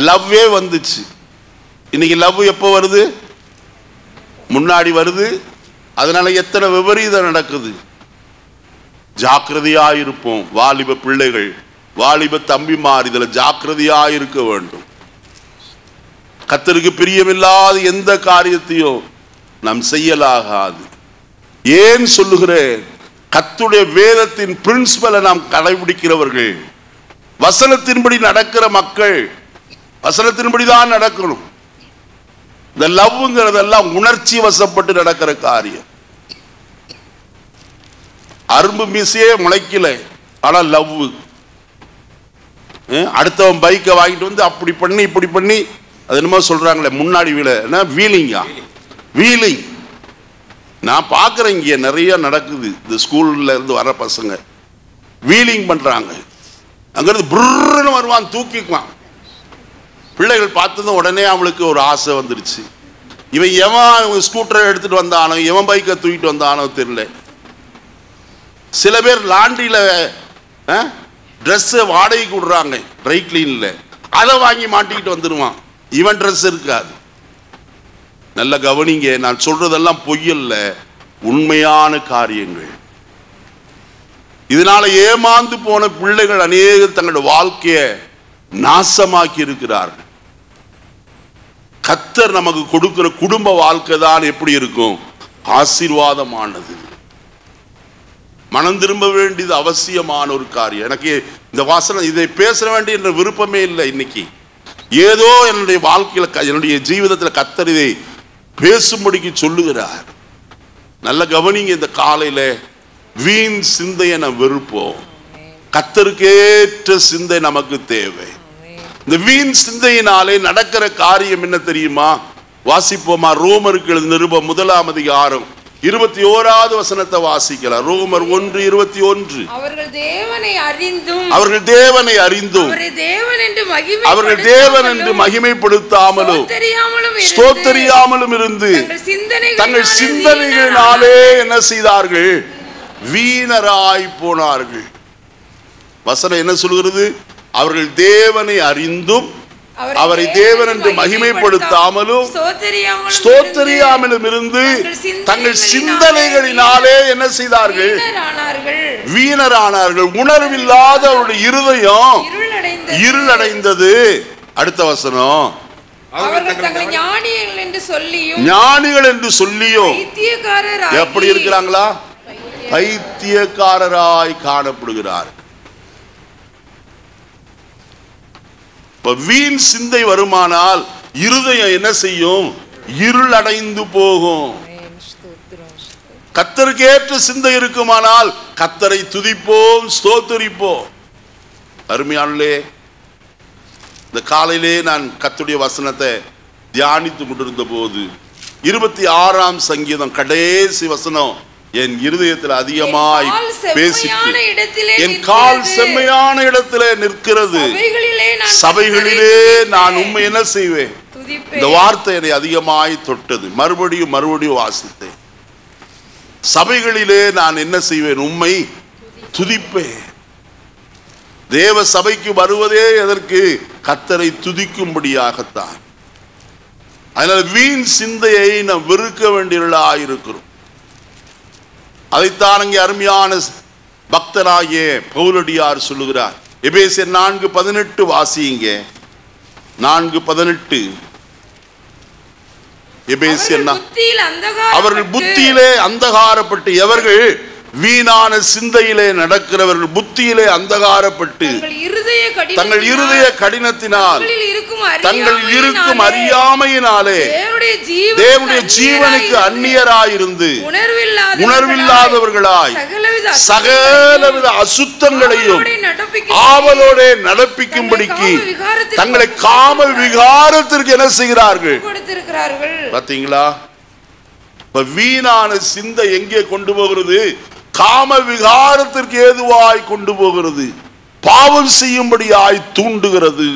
லவ்வே வந்துச்சு. இன்னைக்கு லவ் எப்போ வருது? முன்னாடி வருது. அதனால எத்தனை விபரீதம் நடக்குது. ஜாக்கிரதையா இருப்போம். வாலிப பிள்ளைகள், வாலிப தம்பிமார், இதுல ஜாக்கிரதையா இருக்க வேண்டும். கர்த்தருக்கு பிரியமில்லாத எந்த காரியத்தையும் நாம் செய்யலாகாது. ஏன் சொல்லுகிறேன்? கர்த்தருடைய வேதத்தின் பிரின்சிபலை நாம் கடைபிடிக்கிறவர்கள், வசனத்தின்படி நடக்கிற மக்கள், வசனத்தின்படி தான் நடக்கணும். இந்த லவ்ங்கிறதெல்லாம் உணர்ச்சி வசப்பட்டு நடக்கிற காரியம். அரும்பு மீசையே முளைக்கல, ஆனா லவ். அடுத்தவன் பைக்கை வாங்கிட்டு வந்து அப்படி பண்ணி இப்படி பண்ணி, அது என்னமோ சொல்றாங்களே முன்னாடி வீலிங்கா, வீலிங். நான் பார்க்குறேன் இங்கே நிறைய நடக்குது. இந்த ஸ்கூல்ல இருந்து வர பசங்க வீலிங் பண்றாங்க. அங்கிருந்து புர்ன்னு வருவான், தூக்கிக்குவான். பிள்ளைகள் பார்த்ததும் உடனே அவளுக்கு ஒரு ஆசை வந்துருச்சு. இவன் எவன் ஸ்கூட்டரை எடுத்துட்டு வந்தானோ, எவன் பைக்கை தூக்கிட்டு வந்தானோ தெரியல. சில பேர் லாண்ட்ரியில ட்ரெஸ்ஸை வாடகைக்கு விடுறாங்க, ட்ரை கிளீன்ல, அதை வாங்கி மாட்டிக்கிட்டு வந்துடுவான். இவன் ட்ரெஸ் இருக்காது. நல்ல கவனிங்க, நான் சொல்றதெல்லாம் பொய்யல்ல, உண்மையான காரியங்கள். இதனால ஏமாந்து போன பிள்ளைகள் அநேகர் தங்களுடைய வாழ்க்கையை நாசமாக்கி இருக்கிறார்கள். கர்த்தர் நமக்கு கொடுக்கிற குடும்ப வாழ்க்கை தான் எப்படி இருக்கும்? ஆசீர்வாதமானது. மனம் திரும்ப வேண்டியது அவசியமான ஒரு காரியம். எனக்கு இந்த வாசனை இதை பேச வேண்டிய என்ற விருப்பமே இல்லை. இன்னைக்கு ஏதோ என்னுடைய வாழ்க்கையில, என்னுடைய ஜீவிதத்தில் கர்த்தர் இதை பேசும்படிக்கு சொல்லுகிறார். நல்ல கவனிங்க. இந்த காலையில வீண் சிந்தையை நாம் வெறுப்போம். கர்த்தருக்கேற்ற சிந்தை நமக்கு தேவை. இந்த வீண் சிந்தையினாலே நடக்கிற காரியம் என்ன தெரியுமா? வாசிப்போமா? ரோமருக்கு எழுதின நிருபம் 1ஆம் அதிகாரம் 21வது வசனத்தை வாசிக்கலாம். ரோமர் 1:21. அவர்கள் தேவனை அறிந்தும் அவர்கள் தேவன் என்று மகிமைப்படுத்தாமலும் ஸ்தோத்தரியாமலும் இருந்து தங்கள் சிந்தனைகளினாலே என்ன செய்தார்கள்? வீணராய் போனார்கள். வசனம் என்ன சொல்கிறது? அவர்கள் தேவனை அறிந்தும் அவரை தேவன் என்று மகிமைப்படுத்தாமலும் ஸ்தோத்தரியாமலும் இருந்து தங்கள் சிந்தனைகளினாலே என்ன செய்தார்கள்? வீணரானார்கள். உணர்வில்லாத அவருடைய இருதயம் இருளடைந்தது. அடுத்த வசனம், ஞானிகள் என்று சொல்லியும் எப்படி இருக்கிறாங்களா? பைத்தியக்காரராய் காணப்படுகிறார். வீண் சிந்தை வருமானால் இருதயம் என்ன செய்யும்? இருளடைந்து போகும். கர்த்தருக்கேற்ற சிந்தை இருக்குமானால் கர்த்தரை துதிப்போம், ஸ்தோத்தரிப்போம். அருமையானே, இந்த காலையிலே நான் கர்த்தருடைய வசனத்தை தியானித்து கொண்டிருந்த போது 26ஆம் சங்கீதம் கடைசி வசனம் என் இருதயத்தில் அதிகமாய் பேசிட்டு, என் கால் செம்மையான இடத்திலே நிற்கிறது, சபைகளிலே நான் உம்மை என்ன செய்வேன். இந்த வார்த்தை என்னை அதிகமாய் தொட்டது. மறுபடியும் வாசித்தேன். சபைகளிலே நான் என்ன செய்வேன், உம்மை துதிப்பேன். தேவ சபைக்கு வருவதே எதற்கு? கர்த்தரை துதிக்கும்படியாகத்தான். அதனால வீண் சிந்தையை நாம் வெறுக்க வேண்டியவர்களாக இருக்கிறோம். அதைத்தான் அங்கே அருமையான பக்தராகிய பவுலடியார் சொல்லுகிறார். எபேசியர் 4:18 வாசியுங்க. 4:18. எபேசியர் அவர்கள் புத்தியிலே அந்தகாரப்பட்டு, எவர்கள் வீணான சிந்தையிலே நடக்கிறவர்கள், புத்தியிலே அந்தகாரப்பட்டு தங்கள் இருதய கடினத்தினால் தங்கள் இருக்கும் அறியாமையினாலே தேவனுடைய ஜீவனுக்கு அந்நியராயிருந்து உணர்வில்லாதவர்களாய் சகலவித அசுத்தங்களையும் ஆவலோட நடப்பிக்கும்படிக்கு தங்களை காம விகாரத்திற்கு என்ன செய்கிறார்கள்? பாத்தீங்களா? வீணான சிந்தை எங்கே கொண்டு போகிறது? காம விகாரத்திற்கு ஏதுவாய் கொண்டு போகிறது, பாவம் செய்யும்படியாய் தூண்டுகிறது.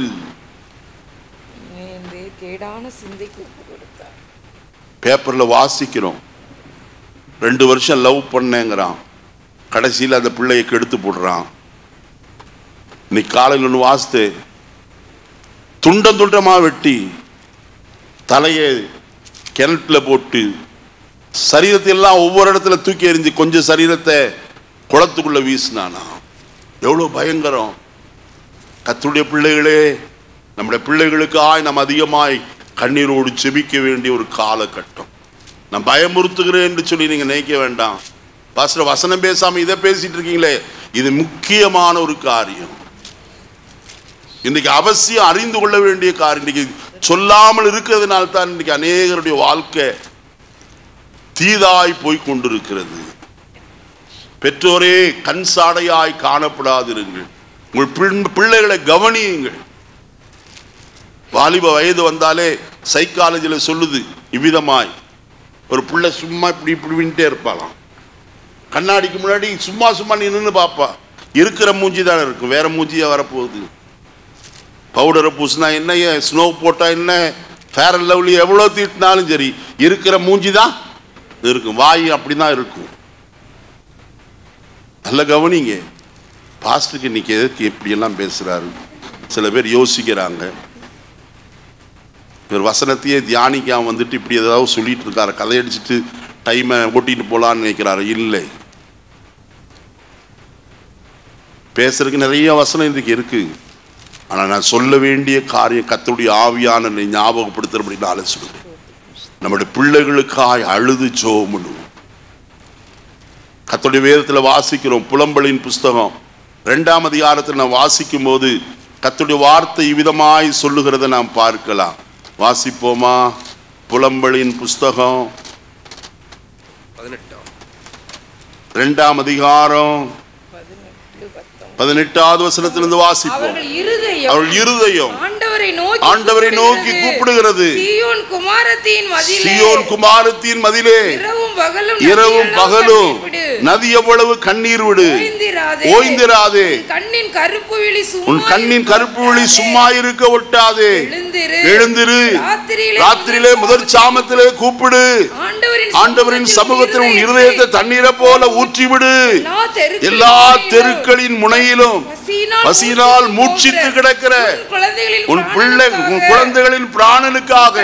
பேப்பர்ல வாசிக்கிறோம், 2 வருஷம் லவ் பண்ணேங்கிறான், கடைசியில் அந்த பிள்ளையை கெடுத்து போடுறான். இன்னைக்கு காலையில் ஒன்று வாசித்து துண்டம் துண்டமா வெட்டி தலையை கிணற்றுல போட்டு சரீரத்தை எல்லாம் ஒவ்வொரு இடத்துல தூக்கி எறிஞ்சு கொஞ்சம் சரீரத்தை குளத்துக்குள்ள வீசினானா. எவ்வளவு பயங்கரம்! கர்த்தருடைய பிள்ளைகளே, நம்முடைய பிள்ளைகளுக்காய் நாம் அதிகமாய் கண்ணீரோடு செபிக்க வேண்டிய ஒரு காலகட்டம். நான் பயமுறுத்துகிறேன் என்று சொல்லி நீங்க நினைக்க வேண்டாம். பாஸ்டர் வசனம் பேசாம இதை பேசிட்டு இருக்கீங்களே, இது முக்கியமான ஒரு காரியம். இன்னைக்கு அவசியம் அறிந்து கொள்ள வேண்டிய காரியம். இன்னைக்கு சொல்லாமல் இருக்கிறதுனால தான் இன்னைக்கு அநேகருடைய வாழ்க்கை தீதாய் போய் கொண்டிருக்கிறது. பெற்றோரே, கண் சாடையாய் காணப்படாதிருங்கள். உங்கள் பிள்ளைகளை கவனியுங்கள். வாலிப வயது வந்தாலே சைக்காலஜியில் சொல்லுது இவ்விதமாய், ஒரு பிள்ளை சும்மா இப்படி இப்படின்ட்டே இருப்பாளாம். கண்ணாடிக்கு முன்னாடி சும்மா நீ நின்று பாப்பா, இருக்கிற மூஞ்சி தானே இருக்கும், வேற மூஞ்சியா வரப்போகுது. பவுடரை பூசினா என்ன, ஸ்னோ போட்டா என்ன, ஃபேர் அண்ட் லவ்லி எவ்வளோ தீட்டினாலும் சரி, இருக்கிற மூஞ்சி தான் இருக்கும், வாய் அப்படிதான் இருக்கும். நல்ல கவனிங்க. பாஸ்டருக்கு இன்னைக்கு எதுக்கு எப்படி எல்லாம் பேசுறாரு? சில பேர் யோசிக்கிறாங்க, இவர் வசனத்தையே தியானிக்காம வந்துட்டு இப்படி ஏதாவது சொல்லிட்டு இருக்காரு, கதையடிச்சுட்டு டைமை ஓட்டிட்டு போலான்னு நினைக்கிறாரு. இல்லை, பேசுறதுக்கு நிறைய வசனம் இதுக்கு இருக்கு. ஆனா நான் சொல்ல வேண்டிய காரியம் கர்த்தருடைய ஆவியான ஞாபகப்படுத்துறபடினால சொல்றேன். நம்முடைய பிள்ளைகளுக்காய் அழுது ஜெபம் பண்ணுவோம். கர்த்தருடைய வேதத்தில் வாசிக்கிறோம், புலம்பலின் புஸ்தகம் 2ஆம் அதிகாரத்தில் நான் வாசிக்கும் போது கர்த்தருடைய வார்த்தை இவ்விதமாய் சொல்லுகிறத நாம் பார்க்கலாம். வாசிப்போமா? புலம்பலின் புஸ்தகம் 2ஆம் அதிகாரம் 18வது வசனத்திலிருந்து வாசிப்போம். அவர்கள் இருதயம் ஆண்டவரை நோக்கி கூப்பிடுகிறது. சீயோன் குமாரத்தின் மதிலே இரவும் பகலும் நதி எவ்வளவு கண்ணீர் விடு, ஓய்ந்திராதே. உன் கண்ணின் கருப்பு விழி சும்மா இருக்க ஒட்டாதே. எழுந்திரு, ராத்திரியிலே முதல் சாமத்திலே கூப்பிடு. ஆண்டவரின் சமூகத்தில் உன் இருதயத்தை தண்ணீரை போல ஊற்றிவிடு. எல்லா தெருக்களின் முனையிலும் பசியினால் மூச்சித்து கிடக்கிற உன் குழந்தைகளின் பிராணனுக்காக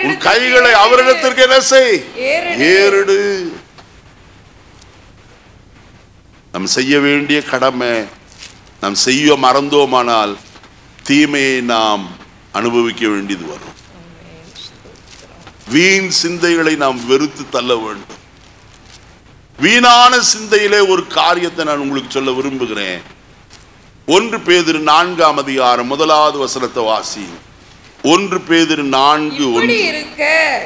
உன் கைகளை அவரிடத்திற்கு என்ன செய்? ஏறிடு. நாம் செய்ய வேண்டிய கடமை நாம் செய்ய மறந்தோமானால் தீமையை நாம் அனுபவிக்க வேண்டியது வரும். வீண் சிந்தைகளை நாம் வெறுத்து தள்ள வேண்டும். வீணான சிந்தையிலே ஒரு காரியத்தை நான் உங்களுக்கு சொல்ல விரும்புகிறேன். 1 பேதுரு 4ஆம் அதிகாரம் 1வது வசனத்தை வாசி. 1 பேதுரு 4:1.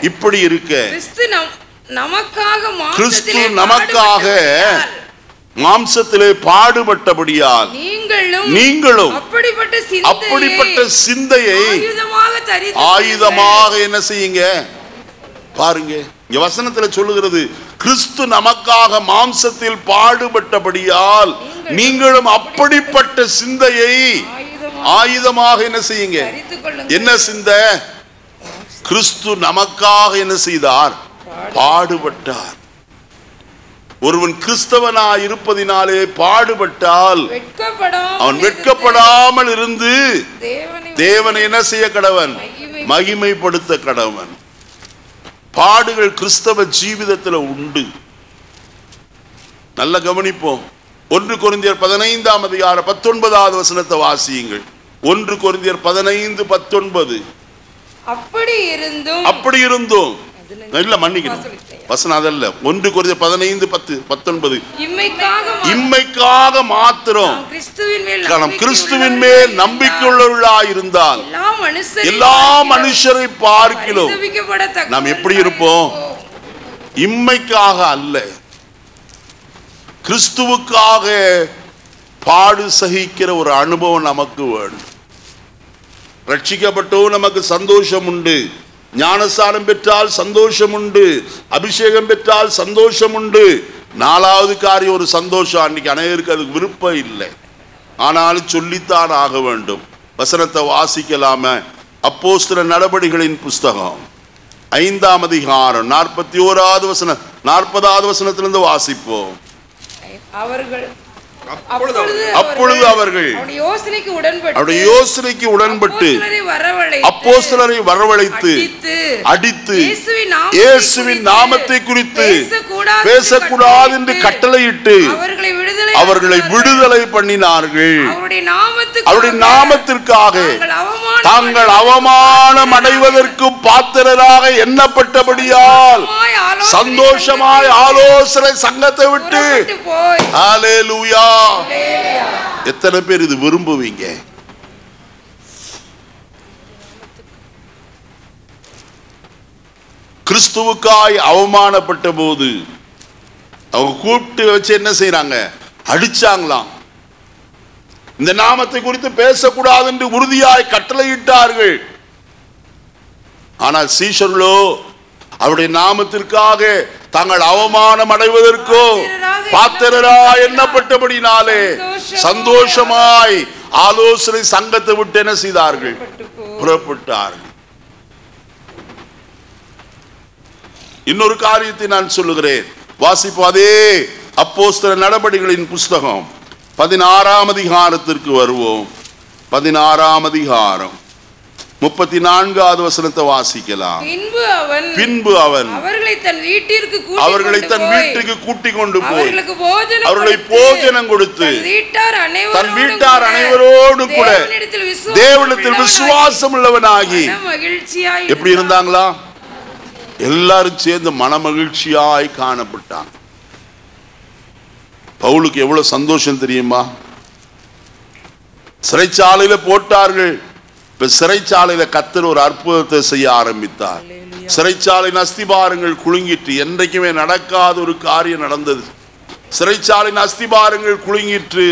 இப்படி இருக்க கிறிஸ்து நமக்காக மாம்சத்திலே பாடுபட்டபடியால் நீங்களும் அப்படிப்பட்ட சிந்தையை ஆயுதமாக என்ன செய்யுங்க பாருங்க. இங்க வசனத்துல சொல்லுகிறது, கிறிஸ்து நமக்காக மாம்சத்தில் பாடுபட்டபடியால் நீங்களும் அப்படிப்பட்ட சிந்தையை ஆயுதமாக என்ன செய்யுங்க. என்ன சிந்தை? கிறிஸ்து நமக்காக என்ன செய்தார்? பாடுபட்டார். ஒருவன் கிறிஸ்தவனாய் இருப்பதினாலே பாடுபட்டால் அவன் வெட்கப்படாமல் இருந்து தேவனை என்ன செய்ய கடவன்? மகிமைப்படுத்த கடவன். பாடுகள் கிறிஸ்தவ ஜீவிதத்தில் உண்டு. நல்ல கவனிப்போம். 1 கொரிந்தியர் 15ஆம் அதிகாரம் 19வது வசனத்தை வாசியுங்கள். 1 கொரிந்தியர் 15:19. அப்படி இருந்தும் இல்ல மன்னிக்கணும், வசனம் அதல்ல. 1 கொரிந்தியர் 15:10-19. இம்மைக்காக மாத்திரம் கிறிஸ்துவின் மேல் நம்பிக்கையுள்ளவர்களாய் இருந்தால் எல்லா மனுஷரை பார்க்கிலும் நாம் எப்படி இருப்போம்? இம்மைக்காக அல்ல, கிறிஸ்துவுக்காக பாடு சகிக்கிற ஒரு அனுபவம் நமக்கு வேணும். ரட்சிக்கப்பட்டோ நமக்கு சந்தோஷம் உண்டு, ஞானஸ்நானம் பெற்றால் சந்தோஷம் உண்டு, அபிஷேகம் பெற்றால் சந்தோஷம் உண்டு. 4வது காரியம் ஒரு சந்தோஷம். அன்னைக்கு அனைவருக்கு அதுக்கு விருப்பம் இல்லை, ஆனாலும் சொல்லித்தான் ஆக வேண்டும். வசனத்தை வாசிக்கலாம. அப்போஸ்தலர் நடபடிகளின் புஸ்தகம் 5ஆம் அதிகாரம் 41வது வசனம் 40வது வசனத்திலிருந்து வாசிப்போம். அப்பொழுது அவர்கள் அவருடைய யோசனைக்கு உடன்பட்டு அப்போஸ்தலரை வரவழைத்து அடித்து இயேசுவின் நாமத்தை குறித்து பேசக்கூடாது என்று கட்டளையிட்டு அவர்களை விடுதலை பண்ணினார்கள். அவருடைய நாமத்திற்காக தாங்கள் அவமானம் அடைவதற்கு பாத்திரராக எண்ணப்பட்டபடியால் சந்தோஷமாய் ஆலோசனை சங்கத்தை விட்டு ஹல்லேலூயா. எத்தனை பேர் இது விரும்புவீங்க? கிறிஸ்துவுக்காய் அவமானப்பட்ட போது அவங்க கூப்பிட்டு வச்சு என்ன செய்யறாங்க? அடிச்சாங்களாம். இந்த நாமத்தை குறித்து பேசக்கூடாது என்று உறுதியாய் கட்டளையிட்டார்கள். ஆனால் சீஷர்களோ அவருடைய நாமத்திற்காக தாங்கள் அவமானம் அடைவதற்கோ பாத்திரராய் எண்ணப்பட்டபடினாலே சந்தோஷமாய் ஆலோசனை சங்கத்தை விட்டு என்ன செய்தார்கள்? புறப்பட்டார்கள். இன்னொரு காரியத்தை நான் சொல்லுகிறேன், வாசிப்போம். அதே அப்போஸ்தலர் நடபடிகளின் புஸ்தகம் 16ஆம் அதிகாரத்திற்கு வருவோம். 16ஆம் அதிகாரம் 34வது வசனத்தை வாசிக்கலாம். பின்பு அவன் அவர்களை தன் வீட்டுக்கு கூட்டிக் கொண்டு போய் அவர்களை போஜனம் கொடுத்து தன் வீட்டார் அனைவரோடு கூட தேவனிடத்தில் விசுவாசம் உள்ளவனாகி எப்படி இருந்தாங்களா? எல்லாரும் சேர்ந்து மனமகிழ்ச்சியாய் காணப்பட்டாங்க. பவுலுக்கு எவ்வளவு சந்தோஷம் தெரியுமா? சிறைச்சாலையில போட்டார்கள். இப்ப சிறைச்சாலையில கர்த்தர் ஒரு அற்புதத்தை செய்ய ஆரம்பித்தார். சிறைச்சாலையின் அஸ்திபாரங்கள் குலுங்கிட்டு, என்றைக்குமே நடக்காத ஒரு காரியம் நடந்தது. சிறைச்சாலையின் அஸ்திபாரங்கள் குலுங்கிட்டு,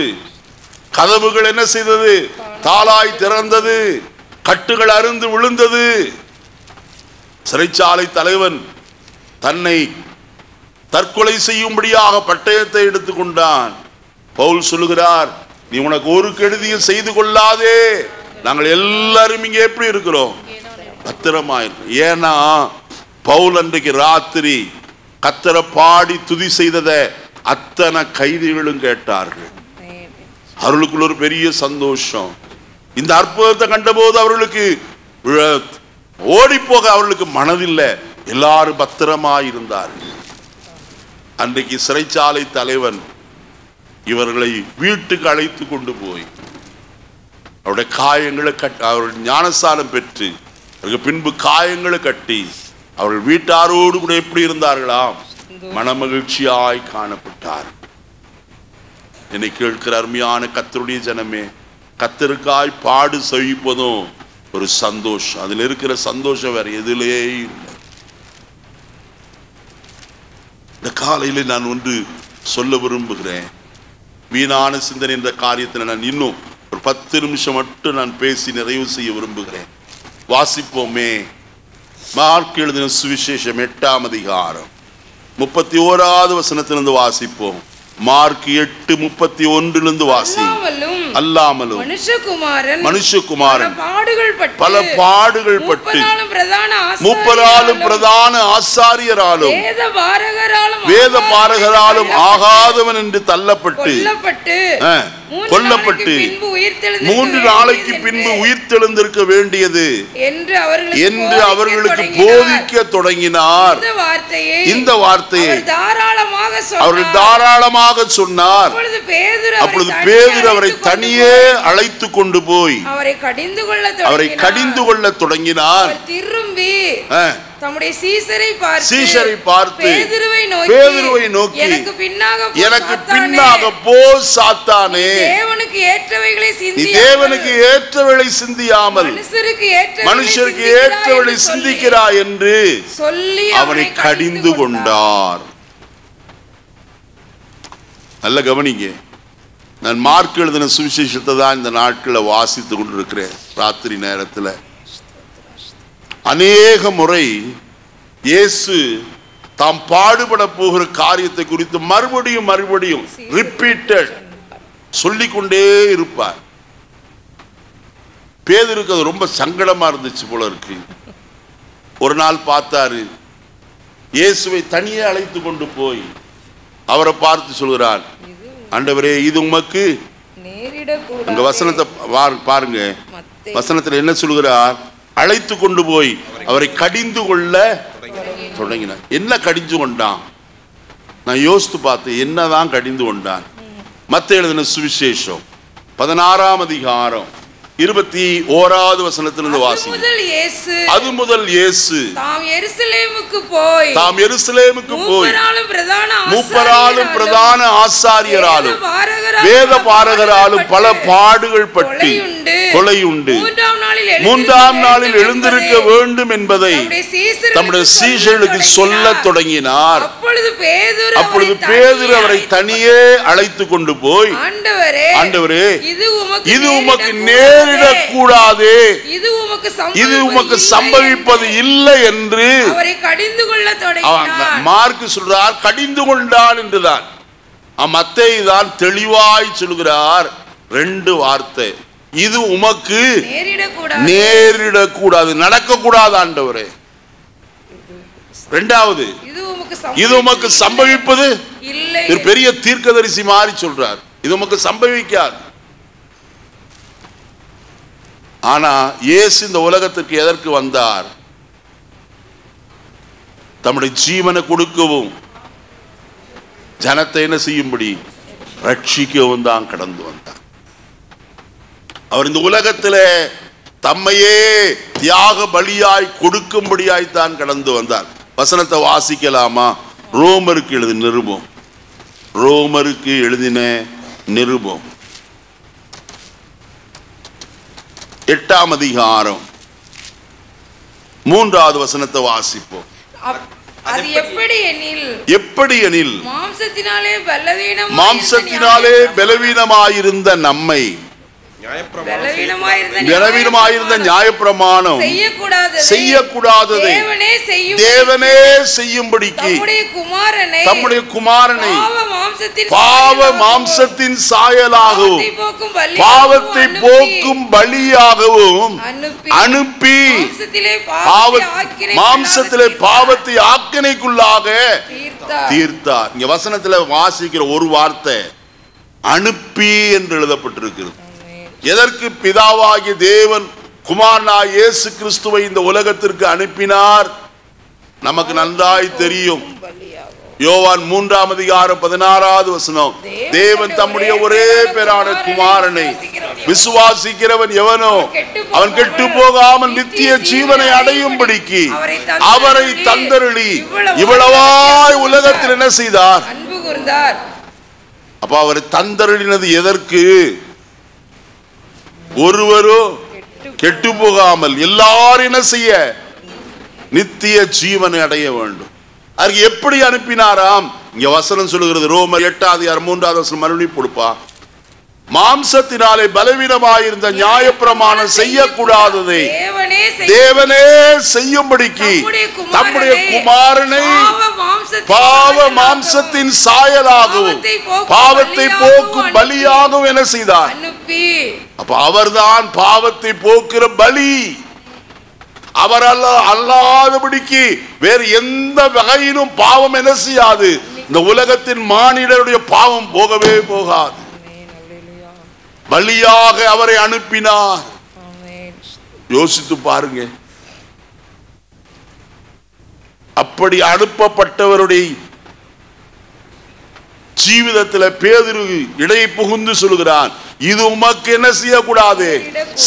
கதவுகள் என்ன செய்தது? தாளாய் திறந்தது, கட்டுகள் அருந்து விழுந்தது. சிறைச்சாலை தலைவன் தன்னை தற்கொலை செய்யும்படியாக பட்டயத்தை எடுத்துக்கொண்டான். பவுல் சொல்லுகிறார், நீ உனக்கு ஒரு கெடுதியும் செய்து கொள்ளாதே, நாங்கள் எல்லாரும் இங்கே எப்படி இருக்கிறோம்? பத்திரமாயிருக்கோம். ஏன்னா பவுல் அன்றைக்கு ராத்திரி கர்த்தரை பாடி துதி செய்ததை அத்தனை கைதிகளும் கேட்டார்கள். அவர்களுக்குள்ள ஒரு பெரிய சந்தோஷம். இந்த அற்புதத்தை கண்டபோது அவர்களுக்கு ஓடி போக அவர்களுக்கு மனதில்லை. எல்லாரும் பத்திரமாயிருந்தார்கள். அன்றைக்கு சிறைச்சாலை தலைவன் இவர்களை வீட்டுக்கு அழைத்து கொண்டு போய் அவருடைய காயங்களை அவர்கள் ஞானஸ்நானம் பெற்று அவருக்கு பின்பு காயங்களை கட்டி அவர்கள் வீட்டாரோடு கூட எப்படி இருந்தார்களாம்? மனமகிழ்ச்சியாய் காணப்பட்டார். என்னை கேட்கிற அருமையான கர்த்தருடைய ஜனமே, கர்த்தருக்காய் பாடு சகிப்பதும் ஒரு சந்தோஷம். அதில் இருக்கிற சந்தோஷம் வேற எதிலே இல்லை. இந்த காலையில் நான் ஒன்று சொல்ல விரும்புகிறேன். வீணான சிந்தனை என்ற காரியத்தில் நான் இன்னும் ஒரு 10 நிமிஷம் மட்டும் நான் பேசி நிறைவு செய்ய விரும்புகிறேன். வாசிப்போமே. மார்க் எழுதின சுவிசேஷம் 8ஆம் அதிகாரம் 31வது வசனத்திலிருந்து வாசிப்போம். மார்க் 8:31 வாசி. அல்லாமலும் மனுஷகுமாரன் பல பாடுகள் பட்டு 30 பிரதான ஆசாரியராலும் வேதபாரகராலும் ஆகாதவன் என்று தள்ளப்பட்டு கொல்லப்பட்டு 3 நாளைக்கு பின்பு உயிர்த்தெழுந்திருக்க வேண்டியது என்று அவர்களுக்கு போதிக்க தொடங்கினார். இந்த வார்த்தையை அவர்கள் தாராளமாக சொன்னார். அப்பொழுது பேதுரு அவரை தனியே அழைத்து கொண்டு போய் அவரை கடிந்து கொள்ள தொடங்கினார். திரும்பி தம்முடைய சீஷரை பார்த்து பேதுருவை நோக்கி எனக்கு பின்னாக போ சாத்தானே, நீ தேவனுக்கு ஏற்றவைகளை சிந்தியாமல் மனுஷருக்கு ஏற்றவைகளை சிந்திக்கிறாய் என்று சொல்லி அவனை கடிந்து கொண்டார். நல்ல கவனிங்க. நான் மார்க் எழுதின சுவிசேஷத்தை தான் இந்த நாட்களை வாசித்து கொண்டிருக்கிறேன். ராத்திரி நேரத்தில் அநேக முறை இயேசு தாம் பாடுபட போகிற காரியத்தை குறித்து மறுபடியும் ரிப்பீட்டட் சொல்லிக்கொண்டே இருப்பார். பேதுருக்கு அது ரொம்ப சங்கடமா இருந்துச்சு போல இருக்கு. ஒரு நாள் பார்த்தாரு, இயேசுவை தனியே அழைத்து கொண்டு போய் அவரை பார்த்து சொல்கிறார், ஆண்டவரே இது உமக்கு அங்க வசனத்தை பாருங்க. வசனத்தில் என்ன சொல்கிறார்? அழைத்து கொண்டு போய் அவரை கடிந்து கொள்ள தொடங்கினார். என்ன கடிந்து கொண்டான்? நான் யோசித்து பார்த்தேன், என்னதான் கடிந்து கொண்டான்? மத்தேயு எழுதின சுவிசேஷம் 16ஆம் அதிகாரம் 21வது வசனத்திலிருந்து வாசி. அது முதல் இயேசு தாம் எருசலேமுக்கு போய் 30 பிரதான ஆசாரியராலும் வேதபாரகராலும் பல பாடுகள் பட்டு கொலையுண்டு 3ஆம் நாளில் எழுந்திருக்க வேண்டும் என்பதை தம்முடைய சீஷர்களுக்கு சொல்ல தொடங்கினார். அப்பொழுது பேதுரு அவரை தனியே அழைத்து கொண்டு போய், ஆண்டவரே இது உமக்கு நேரிடக்கூடாது, இது உமக்கு சம்பவிப்பது இல்லை என்று அவரை கடிந்து கொள்ள தொடங்கினார். மார்க் சொல்றார் கடிந்து கொண்டான் என்றுதான். மத்தேயு தான் தெளிவாய் சொல்கிறார் 2 வார்த்தை. இது உமக்கு நேரிடக்கூடாது, நடக்கக்கூடாது ஆண்டவரே. 2வது இது உமக்கு சம்பவிப்பது இல்லை. ஒரு பெரிய தீர்க்கதரிசி மாதிரி சொல்றார், இது உமக்கு சம்பவிக்காது. ஆனா இயேசு இந்த உலகத்திற்கு எதற்கு வந்தார்? தம்முடைய ஜீவனை கொடுக்கவும் ஜனத்தை என்ன செய்யும்படி ரட்சிக்கவும் தான் கடந்து வந்தார். அவர் இந்த உலகத்திலே தம்மையே தியாக பலியாய் கொடுக்கும்படியாய் தான் கடந்து வந்தார். வசனத்தை வாசிக்கலாமா? ரோமருக்கு எழுதின நிருபம் 8ஆம் அதிகாரம் 3வது வசனத்தை வாசிப்போம். அது எப்படி எனில் மாம்சத்தினாலே பலவீனமாயிருந்த நம்மை பலவீனமாயிருந்த நியாயப்பிரமாணம் செய்யக்கூடாததை தேவனே செய்யும்படிக்கு தம்முடைய குமாரனை பாவ மாம்சத்தின் சாயலாகவும் பாவத்தை போக்கும் பலியாகவும் அனுப்பி மாம்சத்திலே பாவத்தை ஆக்கினைக்குள்ளாக தீர்த்தார். இங்க வசனத்துல வாசிக்கிற ஒரு வார்த்தை அனுப்பி என்று எழுதப்பட்டிருக்கிறது. எதற்கு பிதாவாகிய தேவன் குமாரனாகிய இயேசு கிறிஸ்துவை இந்த உலகத்திற்கு அனுப்பினார்? நமக்கு நன்றாய் தெரியும். யோவான் 3ஆம் அதிகாரம் 16வது வசனம், தேவன் தம்முடைய ஒரே பேரான குமாரனை விசுவாசிக்கிறவன் எவனோ அவன் கெட்டு போகாமல் நித்திய ஜீவனை அடையும்படிக்கு அவரை தந்தருளி இவ்வளவாய் உலகத்தில் என்ன செய்தார்? அப்ப அவரை தந்தருளினது எதற்கு? ஒருவரோ கெட்டு போகாமல் எல்லாரும் என்ன செய்ய? நித்திய ஜீவனை அடைய வேண்டும். அதுக்கு எப்படி அனுப்பினாராம்? இங்க வசனம் சொல்லுகிறது, ரோமர் 8:3 மறுபடியும் கொடுப்பா. மாம்சத்தினாலே பலவீனமாயிருந்த நியாயப்பிரமாணம் செய்யக்கூடாததை தேவனே செய்யும்படிக்கு தம்முடைய குமாரனை பாவ மாம்சத்தின் சாயலாகவும் பாவத்தை போக்கும் பலியாகவும் என்ன செய்தார்? அப்ப அவர்தான் பாவத்தை போக்குற பலி. அவர் அல்லாதபடிக்கு வேறு எந்த வகையிலும் பாவம் என்ன செய்யாது. இந்த உலகத்தின் மானிடருடைய பாவம் போகவே போகாது. பலியாக அவரை அனுப்பினார். யோசித்து பாருங்க. அப்படி அனுப்பப்பட்டவருடைய ஜீவிதத்தில் பேதுரு இடையே புகுந்து சொல்கிறான், இது உமக்கு என்ன செய்யக்கூடாது,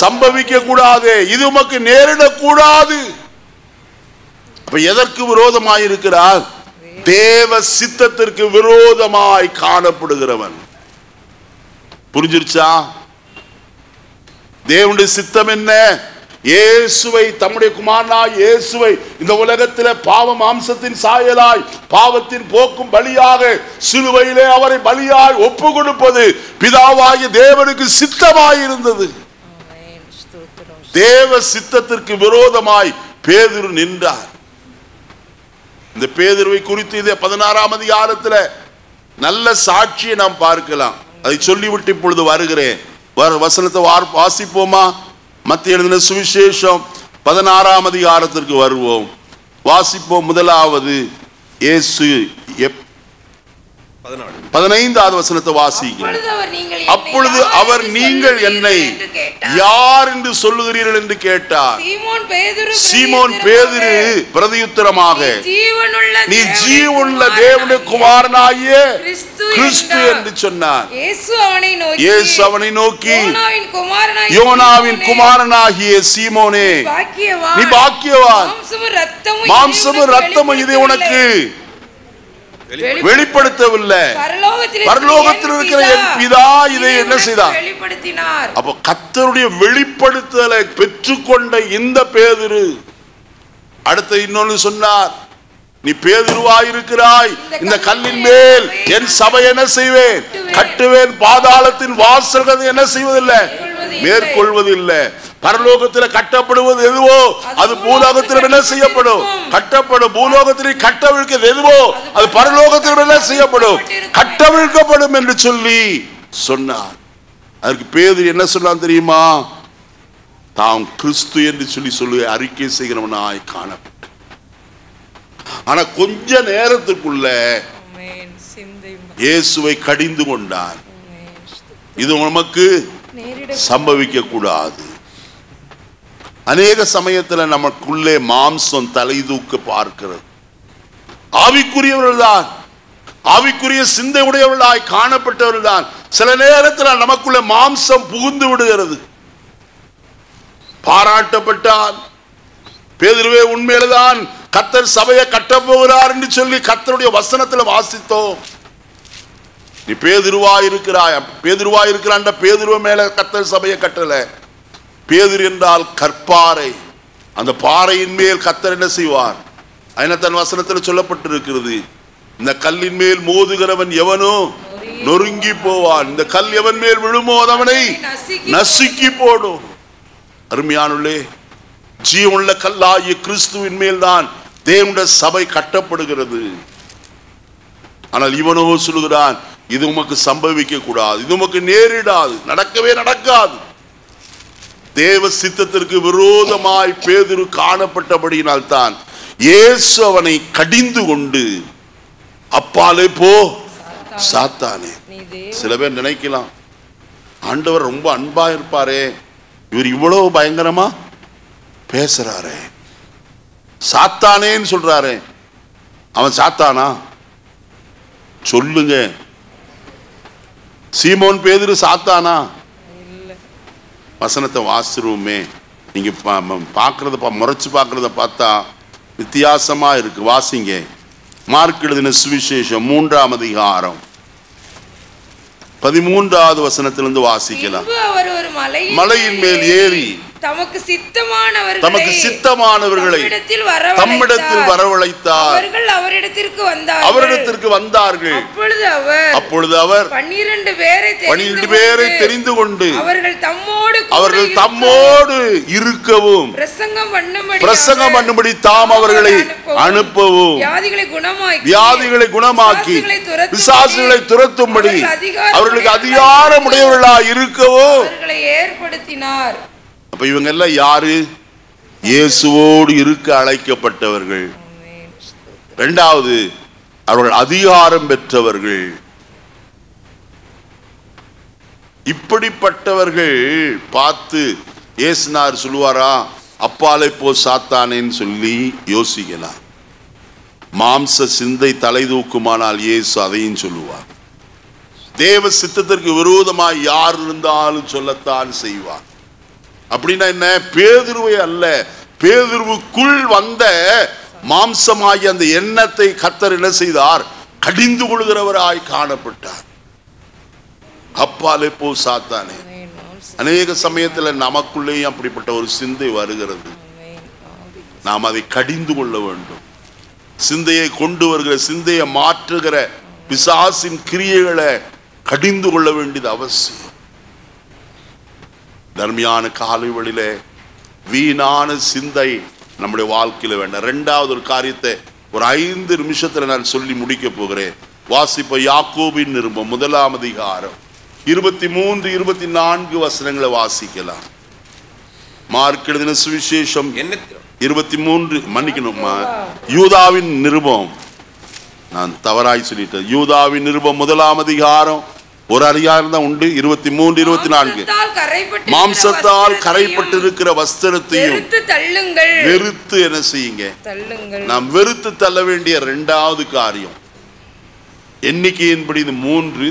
சம்பவிக்க கூடாது, இது உமக்கு நேரிடக்கூடாது. அப்ப எதற்கு விரோதமாய் இருக்கிறார்? தேவ சித்தத்திற்கு விரோதமாய் காணப்படுகிறவன். புரிஞ்சிருச்சா? தேவனுடைய சித்தம் என்ன? இயேசுவை, தம்முடைய குமாரனாய் இயேசுவை இந்த உலகத்தில் பாவ மாம்சத்தின் சாயலாய் பாவத்தின் போக்கும் பலியாக சிலுவையிலே அவரை பலியாய் ஒப்பு கொடுப்பது பிதாவாகிய தேவனுக்கு சித்தமாயிருந்தது. தேவ சித்தத்திற்கு விரோதமாய் பேதுரு நின்றார். இந்த பேதுருவை குறித்து இதே 16ஆம் அதிகாரத்தில் நல்ல சாட்சியை நாம் பார்க்கலாம். அதை சொல்லிவிட்டு இப்பொழுது வருகிறேன். வசனத்தை வாசிப்போமா? மத்திய எழுதின சுவிசேஷம் 16ஆம் அதிகாரத்திற்கு வருவோம். வாசிப்போம். முதலாவது இயேசு 15வது வசனத்தை வாசிக்கிறேன். அப்பொழுது அவர், நீங்கள் என்னை யார் என்று சொல்லுகிறீர்கள் என்று கேட்டார். சீமோன் பேதுரு பிரதியுத்தரமாக, நீ ஜீவனுள்ள தேவனுடைய குமாரனாகிய கிறிஸ்து என்று சொன்னார். இயேசு அவனை நோக்கி, யோனாவின் குமாரனாகிய சீமோனே, நீ பாக்கியவான், மாம்சமும் ரத்தமும் இதை உனக்கு வெளிப்படுத்தவில்லை, பரலோகத்தில் இருக்கிற என் பிதா இதை என்ன செய்தார்? அப்ப கர்த்தருடைய வெளிப்படுத்தலை பெற்றுக்கொண்ட இந்த பேதுரு அடுத்த இன்னொன்று சொன்னார், நீ பேதுருவாயிருக்கிறாய், இந்த கல்லின் மேல் என் சபை என்ன செய்வேன்? கட்டுவேன், பாதாளத்தின் வாசல்கள் என்ன செய்வதில்லை, மேற்கொள்வதில்லை. பரலோகத்தில் கட்டப்படுவது எதுவோ அது பூலோகத்தில் என்ன செய்யப்படும்? கட்டப்படும். பூலோகத்தில் கட்டவிழ்க்கிறது எதுவோ அது பரலோகத்தில் என்ன செய்யப்படும்? கட்டவிழ்க்கப்படும் என்று சொல்லி சொன்னார். அதற்கு பேதுரு என்ன சொன்னான் தெரியுமா? தாம் கிறிஸ்து என்று சொல்லி அறிக்கை செய்கிறவனாய் காணப்பட்ட. ஆனா கொஞ்ச நேரத்துக்குள்ள இயேசுவை கடிந்து கொண்டார். இது நமக்கு சம்பவிக்க கூடாது. அநேக சமயத்தில் நமக்குள்ளே மாம்சம் தலை தூக்க பார்க்கிறது. ஆவிக்குரியவர்கள் தான், ஆவிக்குரிய சிந்தை உடையவர்களாய் காணப்பட்டவர்கள் தான் சில நேரத்தில் நமக்குள்ள மாம்சம் புகுந்து விடுகிறது. பாராட்டப்பட்டால் பேதுருவே உண்மையில்தான் கர்த்தர் சபையை கட்டப்போகிறார் என்று சொல்லி கர்த்தருடைய வசனத்தில் வாசித்தோம். நீ பேதுருவாயிருக்கிறாய், பேதுருவாயிருக்கிறான். பேதுருவ மேல கர்த்தர் சபையை கட்டல. பேதுரு என்றால் கற்பாறை. அந்த பாறையின் மேல் கர்த்தர் என்ன செய்வார்? தன் வசனத்தில் சொல்லப்பட்டிருக்கிறது, இந்த கல்லின் மேல் மோதுகிறவன் எவனோ நொறுங்கி போவான், இந்த கல் எவன் மேல் விழுமோ அவனை நசுக்கி போடும். அருமையானுள்ளே, ஜீவனுள்ள கல்லாகிய கிறிஸ்துவின் மேல் தான் தேவனுடைய சபை கட்டப்படுகிறது. ஆனால் இவனோ சொல்லுகிறான், இது உமக்கு சம்பவிக்க கூடாது, இது உமக்கு நேரிடாது, நடக்கவே நடக்காது. தேவ சித்தத்திற்கு விரோதமாய் பேதுரு காணப்பட்டபடியினால் தான் இயேசு அவனை கடிந்து கொண்டு, அப்பாலே போ சாத்தானே. சில பேர் நினைக்கலாம், ஆண்டவர் ரொம்ப அன்பா இருப்பாரே, இவர் இவ்வளவு பயங்கரமா பேசுறாரே, சாத்தானேன்னு சொல்றாரே, அவன் சாத்தானா? சொல்லுங்க, சீமோன் பேதுரு சாத்தானா? வசனத்தை வாசிருவோமே. நீங்க பார்க்கறத முறைச்சு பார்க்கறத பார்த்தா வித்தியாசமா இருக்கு. வாசிங்க. மார்க் எழுதின சுவிசேஷம் 3ஆம் அதிகாரம் 13வது வசனத்திலிருந்து வாசிக்கலாம். மலையின் மேல் ஏறி தமக்கு சித்தமானவர்களை தம்மிடத்தில் வரவழைத்தார். அவரிடத்திற்கு வந்தார்கள். அப்பொழுது அவர் 12 பேரை தெரிந்து கொண்டு அவர்கள் தம்மோடு இருக்கவும் பிரசங்கம் பண்ணும்படி தாம் அவர்களை அனுப்பவும் வியாதிகளை குணமாக்கி பிசாசுகளை துரத்தும்படி அவர்களுக்கு அதிகாரம் உடையவர்களாய் இருக்கவும் ஏற்படுத்தினார். அப்ப இவங்க எல்லாம் யாரு? இயேசுவோடு இருக்க அழைக்கப்பட்டவர்கள். இரண்டாவது, அவர்கள் அதிகாரம் பெற்றவர்கள். இப்படிப்பட்டவர்கள் பார்த்து இயேசுனார் சொல்லுவாரா, அப்பாலை போ சாத்தானேன்னு சொல்லி யோசிக்கலாம். மாம்ச சிந்தை தலை தூக்குமானால் இயேசு அதையும் சொல்லுவார். தேவ சித்தத்திற்கு விரோதமாய் யார் இருந்தாலும் சொல்லத்தான் செய்வார். அப்படின்னா என்ன? பேதுருவை அல்ல, பேதுருவுக்குள் வந்த மாம்சமாகி அந்த எண்ணத்தை கர்த்தர் என்ன செய்தார்? கடிந்து கொள்கிறவராய் காணப்பட்டார். அப்பாலே போ சாத்தானே. அநேக சமயத்தில் நமக்குள்ளேயும் அப்படிப்பட்ட ஒரு சிந்தை வருகிறது. நாம் அதை கடிந்து கொள்ள வேண்டும். சிந்தையை கொண்டு வருகிற, சிந்தையை மாற்றுகிற பிசாசின் கிரியைகளை கடிந்து கொள்ள வேண்டியது அவசியம். தர்மியான காலைவெளியில வீணான சிந்தை நம்முடைய வாழ்க்கையில வேண்டாம். இரண்டாவது ஒரு காரியத்தை ஒரு 5 நிமிஷத்துல நான் சொல்லி முடிக்க போகிறேன். வாசிப்ப யாக்கோபின் நிருபம் 1ஆம் அதிகாரம் 23, 24 வசனங்களை வாசிக்கலாம். மார்க் எழுதின சுவிசேஷம் 23, மன்னிக்கணுமா, யூதாவின் நிருபம், நான் தவறாய் சொல்லிட்டேன். யூதாவின் நிருபம் 1ஆம் அதிகாரம், ஒரு அதிகாரம் தான் உண்டு, 23, 24. மாம்சத்தால் கரைப்பட்டு இருக்கிற வஸ்திரத்தையும் வெறுத்து என்ன செய்யுங்க? நாம் வெறுத்து தள்ள வேண்டிய இரண்டாவது காரியம். எண்ணிக்கையின்படி இது 3,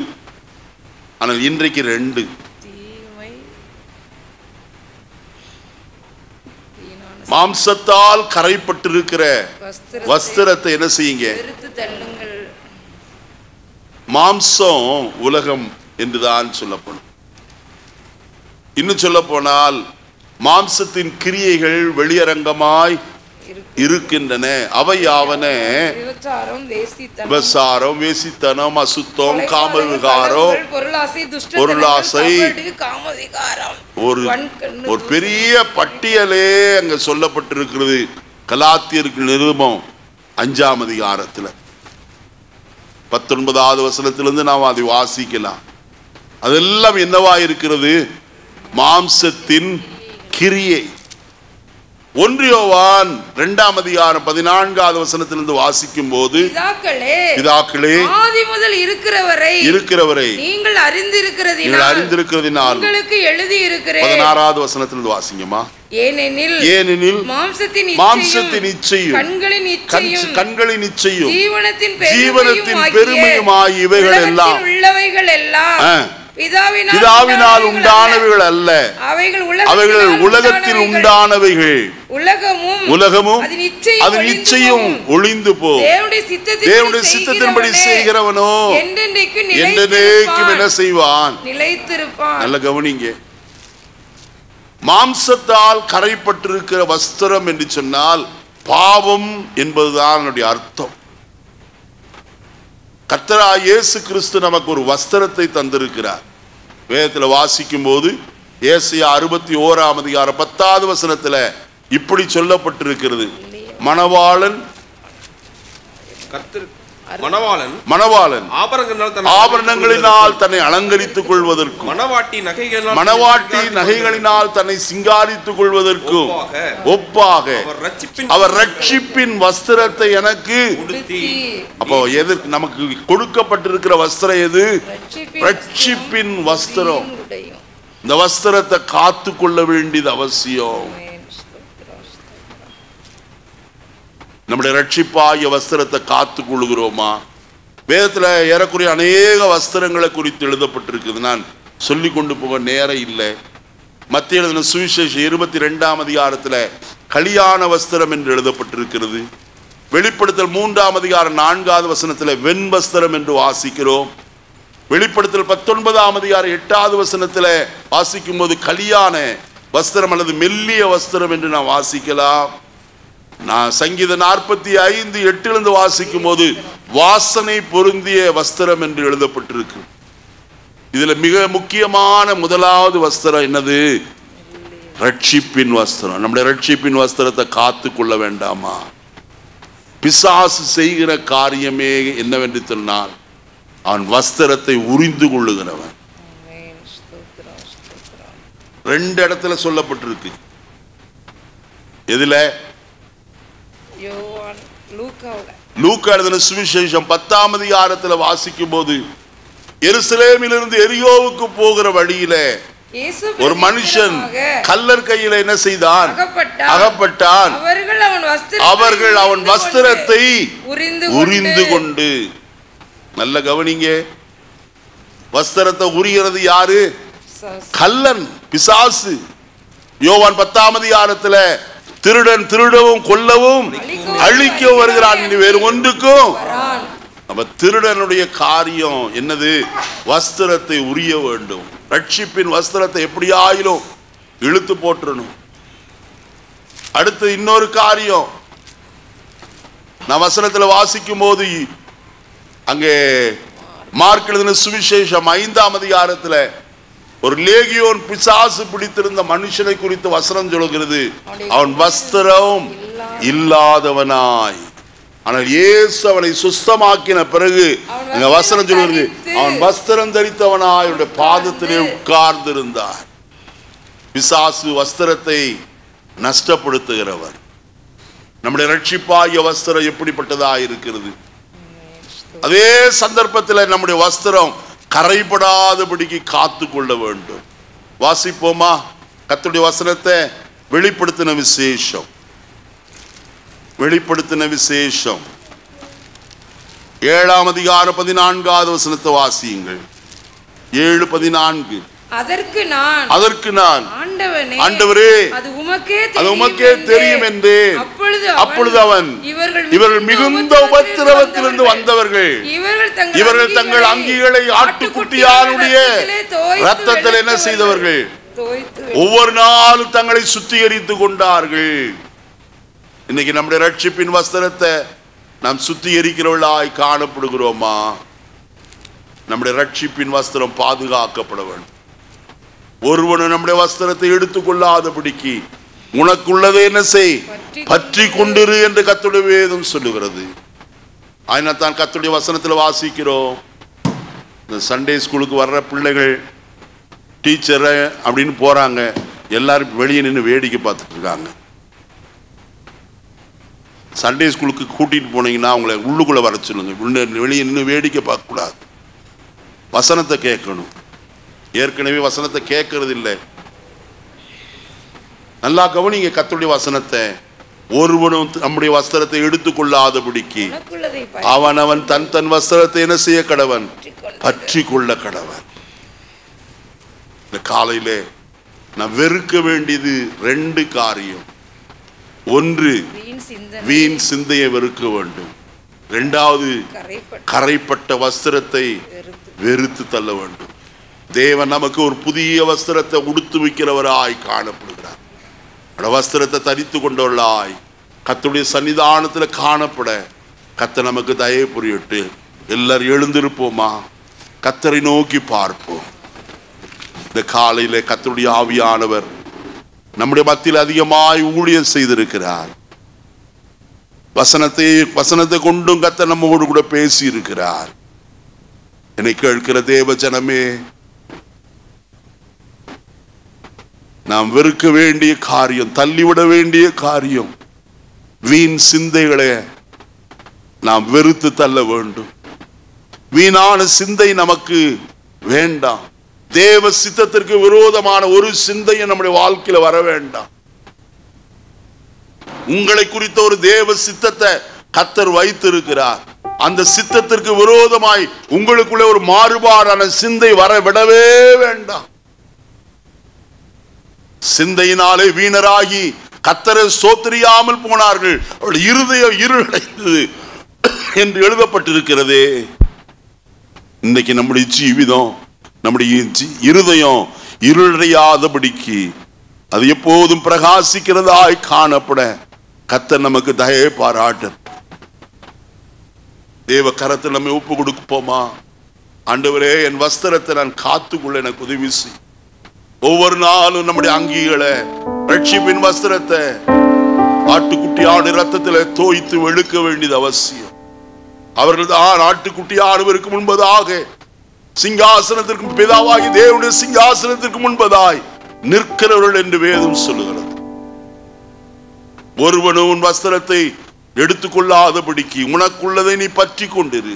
ஆனால் இன்றைக்கு 2. மாம்சத்தால் கரைப்பட்டிருக்கிற வஸ்திரத்தை என்ன செய்யுங்க? மாம்சம் உலகம் என்றுதான் சொல்லப்படும். இன்னும் சொல்ல போனால் மாம்சத்தின் கிரியைகள் வெளியரங்கமாய் இருக்கின்றன. அவை யாவன? விபசாரம், வேசித்தனம், அசுத்தம், காம விகாரம், பொருளாசை. ஒரு பெரிய பட்டியலே அங்க சொல்லப்பட்டிருக்கிறது. கலாத்தியருக்கு நிருபம் 5ஆம் அதிகாரத்துல 19வது வசனத்திலிருந்து நாம் அதை வாசிக்கலாம். அதெல்லாம் என்னவா இருக்கிறது? மாம்சத்தின் கிரியை. 1 யோவான் 2ஆம் அதிகாரம் 14வது வசனத்திலிருந்து வாசிக்கும் போது, பிதாக்களே ஆதி முதல் இருக்கிறவரை நீங்கள் அறிந்திருக்கிறதினால் உங்களுக்கு எழுதி இருக்கிறேன். 16வது வசனத்திலிருந்து வாசிங்கம்மா. ஏனெனில் மாம்சத்தின் இச்சையும் கண்களின் இச்சையும் ஜீவனத்தின் பெருமையுமாய் இவைகள் எல்லாம் பிதாவினால் உண்டானவைகள் அல்ல, அவைகள் உலகத்தில் உண்டானவைகள். உலகமும் அதன் இச்சையும் ஒளிந்து போ. தேவனுடைய சித்தத்தின்படி செய்கிறவனோ என்றென்றைக்கும் என்ன செய்வான்? நிலைத்திருப்பான். நல்ல கவனிங்க. மாம்சத்தால் கரைப்பட்டிருக்கிற வஸ்திரம் என்று சொன்னால் பாவம் என்பதுதான் அர்த்தம். கர்த்தராகிய இயேசு கிறிஸ்து நமக்கு ஒரு வஸ்திரத்தை தந்திருக்கிறார். வேதத்தில் வாசிக்கும் போது ஏசாயா 61ஆம் அதிகாரம் 10வது வசனத்துல இப்படி சொல்லப்பட்டிருக்கிறது. மணவாளன் ஆபரணங்களினால் தன்னை அலங்கரித்துக் கொள்வதற்கும் மணவாட்டி நகைகளினால் தன்னை சிங்காரித்துக் கொள்வதற்கும் ஒப்பாக அவர் ரட்சிப்பின் வஸ்திரத்தை எனக்கு. அப்போ எதற்கு நமக்கு கொடுக்கப்பட்டிருக்கிற வஸ்திரம் எது? ரட்சிப்பின் வஸ்திரம். இந்த வஸ்திரத்தை காத்து கொள்ள வேண்டியது அவசியம். நம்முடைய ரட்சிப்பாகிய வஸ்திரத்தை காத்து கொள்கிறோமா? வேதத்துல ஏறக்குறைய அநேக வஸ்திரங்களை குறித்து எழுதப்பட்டிருக்குது. நான் சொல்லி கொண்டு போக நேரம் இல்லை. மத்திய எழுதின சுவிசேஷம் 22ஆம் அதிகாரத்துல கல்யாண வஸ்திரம் என்று எழுதப்பட்டிருக்கிறது. வெளிப்படுத்தல் 3ஆம் அதிகாரம் 4வது வசனத்துல வெண் வஸ்திரம் என்று வாசிக்கிறோம். வெளிப்படுத்தல் 19ஆம் அதிகாரம் 8வது வசனத்துல வாசிக்கும் போது கல்யாண வஸ்திரம் அல்லது மெல்லிய வஸ்திரம் என்று நாம் வாசிக்கலாம். நான் சங்கீதம் 45:8 வாசிக்கும் போது வாசனை பொருந்திய வஸ்திரம் என்று எழுதப்பட்டிருக்கு. இதுல மிக முக்கியமான முதலாவது வஸ்திரம் என்னது? ரட்சிப்பின் வஸ்திரம். நம்முடைய ரட்சிப்பின் வஸ்திரத்தை காத்து கொள்ள வேண்டாமா? பிசாசு செய்கிற காரியமே என்னவென்று சொன்னால் அவன் வஸ்திரத்தை உரிந்து கொள்ளுகிறவன். 2 இடத்துல சொல்லப்பட்டிருக்கு. எதுல? லூக்கா எழுதின சுவிசேஷம் 10ஆம் அதிகாரத்துல வாசிக்கும் போது எருசலேமிலிருந்து எரியோவுக்கு போகிற வழியில ஒரு மனுஷன் கல்லர் கையில என்ன செய்தான்? அகப்பட்டான். அவர்கள் அவன் வஸ்திரத்தை உரிந்து கொண்டு. நல்ல கவனிங்க, வஸ்திரத்தை உரிகிறது யாரு? கல்லன், பிசாசு. யோவான் 10ஆம் அதிகாரத்துல திருடன் திருடவும் கொல்லவும் அழிக்கவும் வருகிறான், வேறு ஒன்றுக்கும். அப்ப திருடனுடைய காரியம் என்னது? வஸ்திரத்தை உரிய வேண்டும். ரட்சிப்பின் வஸ்திரத்தை எப்படியாயிலும் இழுத்து போட்டுறணும். அடுத்து இன்னொரு காரியம், நான் வசனத்துல வாசிக்கும் போது அங்கே மார்க் எழுதின சுவிசேஷம் 5ஆம் அதிகாரத்துல ஒரு லேகியோன் பிசாசு பிடித்திருந்த மனுஷனை குறித்து வசனம் சொல்கிறது. அவன் வஸ்திரம் இல்லாதவனாய், ஆனால் இயேசு அவனை சுத்தமாக்கின பிறகு அங்க வசனம் சொல்கிறது, அவன் வஸ்திரம் தரித்தவனாய் அவருடைய பாதத்திலே உட்கார்ந்திருந்தார். பிசாசு வஸ்திரத்தை நஷ்டப்படுத்துகிறவர். நம்முடைய ரட்சிப்பாகிய வஸ்திரம் எப்படிப்பட்டதா இருக்கிறது? அதே சந்தர்ப்பத்தில் நம்முடைய வஸ்திரம் கரைபடாதபடிக்கு காத்து கொள்ள வேண்டும். வாசிப்போமா கர்த்தருடைய வசனத்தை? வெளிப்படுத்தின விசேஷம் 7ஆம் அதிகாரம் 14வது வசனத்தை வாசியுங்கள். 7:14. அதற்கு நான் ஆண்டவரே அது உமக்கே தெரியும் என்றேன். அப்பொழுது அவன், இவர்கள் மிகுந்த உபத்திரவத்திலிருந்து வந்தவர்கள், இவர்கள் தங்கள் அங்கிகளை ஆட்டுக்குட்டியாருடைய இரத்தத்தில் என்ன செய்தவர்கள்? ஒவ்வொரு நாளும் தங்களை சுத்திகரித்துக் கொண்டார்கள். இன்னைக்கு நம்முடைய ரட்சிப்பின் வஸ்திரத்தை நாம் சுத்திகரிக்கிறவர்களாய் காணப்படுகிறோமா? நம்முடைய ரட்சிப்பின் வஸ்திரம் பாதுகாக்கப்பட வேண்டும். ஒருவனும் நம்முடைய வஸ்திரத்தை எடுத்துக்கொள்ளாதபடிக்கு உனக்குள்ளதை என்ன செய்? பற்றி கொண்டிரு என்று கர்த்தருடைய வேதம் சொல்லுகிறது. அதனால தான் கர்த்தருடைய வசனத்தில் வாசிக்கிறோம். இந்த சண்டே ஸ்கூலுக்கு வர்ற பிள்ளைகள் டீச்சரை அப்படின்னு போறாங்க, எல்லாரும் வெளியே நின்று வேடிக்கை பார்த்துட்டு இருக்காங்க. சண்டே ஸ்கூலுக்கு கூட்டிட்டு போனீங்கன்னா அவங்களை உள்ளுக்குள்ள வர சொல்லுங்க. வெளியே நின்று வேடிக்கை பார்க்க கூடாது, வசனத்தை கேட்கணும். ஏற்கனவே வசனத்தை கேட்கறது இல்லை. நல்லா கவனிங்க கர்த்தருடைய வசனத்தை. ஒருவனும் நம்முடைய வஸ்திரத்தை எடுத்துக்கொள்ளாதபடிக்கு அவன் தன் வஸ்திரத்தை என்ன செய்ய கடவன்? பற்றி கொள்ள கடவன். இந்த காலையிலே நான் வெறுக்க வேண்டியது 2 காரியம். ஒன்று, வீண் சிந்தையை வெறுக்க வேண்டும். 2வது, கரைப்பட்ட வஸ்திரத்தை வெறுத்து தள்ள வேண்டும். தேவன் நமக்கு ஒரு புதிய வஸ்திரத்தை உடுத்து வைக்கிறவராய் காணப்படுகிறார். வஸ்திரத்தை தரித்து கொண்டவர்களாய் கர்த்தருடைய சன்னிதானத்தில் காணப்பட கர்த்தர் நமக்கு தயவு புரியட்டு. எல்லாரும் எழுந்திருப்போமா? கர்த்தரை நோக்கி பார்ப்போம். இந்த காலையில கர்த்தருடைய ஆவியானவர் நம்முடைய மத்தியில் அதிகமாய் ஊழியம் செய்திருக்கிறார். வசனத்தை கொண்டும் கர்த்தர் நம்மோடு கூட பேசி இருக்கிறார். என்னை கேட்கிற தேவ ஜனமே, நாம் வெறுக்க வேண்டிய காரியம், தள்ளிவிட வேண்டிய காரியம், வீண் சிந்தைகளை நாம் வெறுத்து தள்ள வேண்டும். வீணான சிந்தை நமக்கு வேண்டாம். தேவ சித்தத்திற்கு விரோதமான ஒரு சிந்தையை நம்முடைய வாழ்க்கையில வர வேண்டாம். உங்களை குறித்த ஒரு தேவ சித்தத்தை கர்த்தர் வைத்திருக்கிறார். அந்த சித்தத்திற்கு விரோதமாய் உங்களுக்குள்ள ஒரு மாறுபாடான சிந்தை வர விடவே வேண்டாம். சிந்தையினாலே வீணராகி கர்த்தரை ஸ்தோத்திரியாமல் போனார்கள், அவருடைய இருதயம் இருளடைந்தது என்று எழுதப்பட்டிருக்கிறதே. இன்னைக்கு நம்முடைய ஜீவிதம், நம்முடைய இருதயம் இருளடையாதபடிக்கு அது எப்போதும் பிரகாசிக்கிறதாய் காணப்பட கர்த்தர் நமக்கு தயை பாராட்டு. தேவ கரத்தில் நம்மை ஒப்பு கொடுப்போமா? ஆண்டவரே, என் வஸ்திரத்தை நான் காத்துக்கொள்ள எனக்கு உதவி செய். ஒவ்வொரு நாளும் நம்முடைய அங்கிகளை, ரட்சிப்பின் வஸ்திரத்தை ஆட்டுக்குட்டியான ரத்தத்தில் தோய்த்து வெளுக்க வேண்டியது அவசியம். அவர்கள் தான் ஆட்டுக்குட்டியானவருக்கு முன்பதாக சிங்காசனத்திற்கு, பிதாவாகி தேவனுடைய சிங்காசனத்திற்கு முன்பதாய் நிற்கிறவர்கள் என்று வேதம் சொல்லுகிறது. ஒருவனும் உன் வஸ்திரத்தை எடுத்துக்கொள்ளாதபடிக்கு உனக்குள்ளதை நீ பற்றி கொண்டிரு.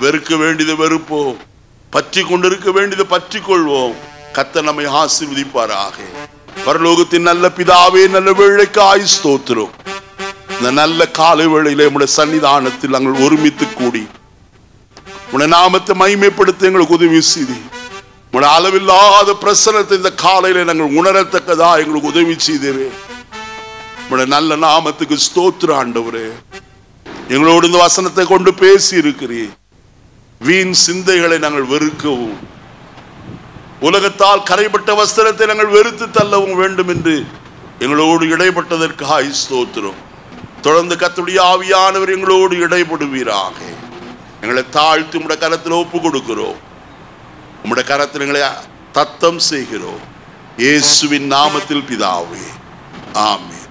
வெறுக்க வேண்டியதை வெறுப்போம், பற்றி கொண்டிருக்க வேண்டியதை பற்றி கொள்வோம். கர்த்தர் நம்மை ஆசீர்வதிப்பாராக. பரலோகத்தின் நல்ல பிதாவே, நல்ல வேளைக்காய் ஸ்தோத்திரம். இந்த நல்ல காலை வேளையிலே உம்முடைய சன்னிதானத்தில் நாங்கள் ஒருமித்து கூடி உம்முடைய நாமத்தை மகிமைப்படுத்த எங்களுக்கு உதவி செய்து, உம்முடைய அளவில்லாத பிரசன்னத்தை இந்த காலையில நாங்கள் உணரத்தக்கதா எங்களுக்கு உதவி செய்தீரே. உம்முடைய நல்ல நாமத்துக்கு ஸ்தோத்திரம் ஆண்டவரே. எங்களோடு இந்த வசனத்தை கொண்டு பேசி இருக்கிறீர். வீண் சிந்தைகளை நாங்கள் வெறுக்கவும், உலகத்தால் கரைப்பட்ட வஸ்திரத்தை நாங்கள் வெறுத்து தள்ளவும் வேண்டும் என்று எங்களோடு இடைப்பட்டதற்காக ஸ்தோத்திரம். தொடர்ந்து கர்த்தருடைய ஆவியானவர் எங்களோடு இடைப்படுவீராக. எங்களை தாழ்த்தி உம்முடைய கரத்தில் ஒப்பு கொடுக்கிறோம். உம்முடைய கரத்தில் எங்களை தத்தம் செய்கிறோம். இயேசுவின் நாமத்தில் பிதாவே, ஆமென்.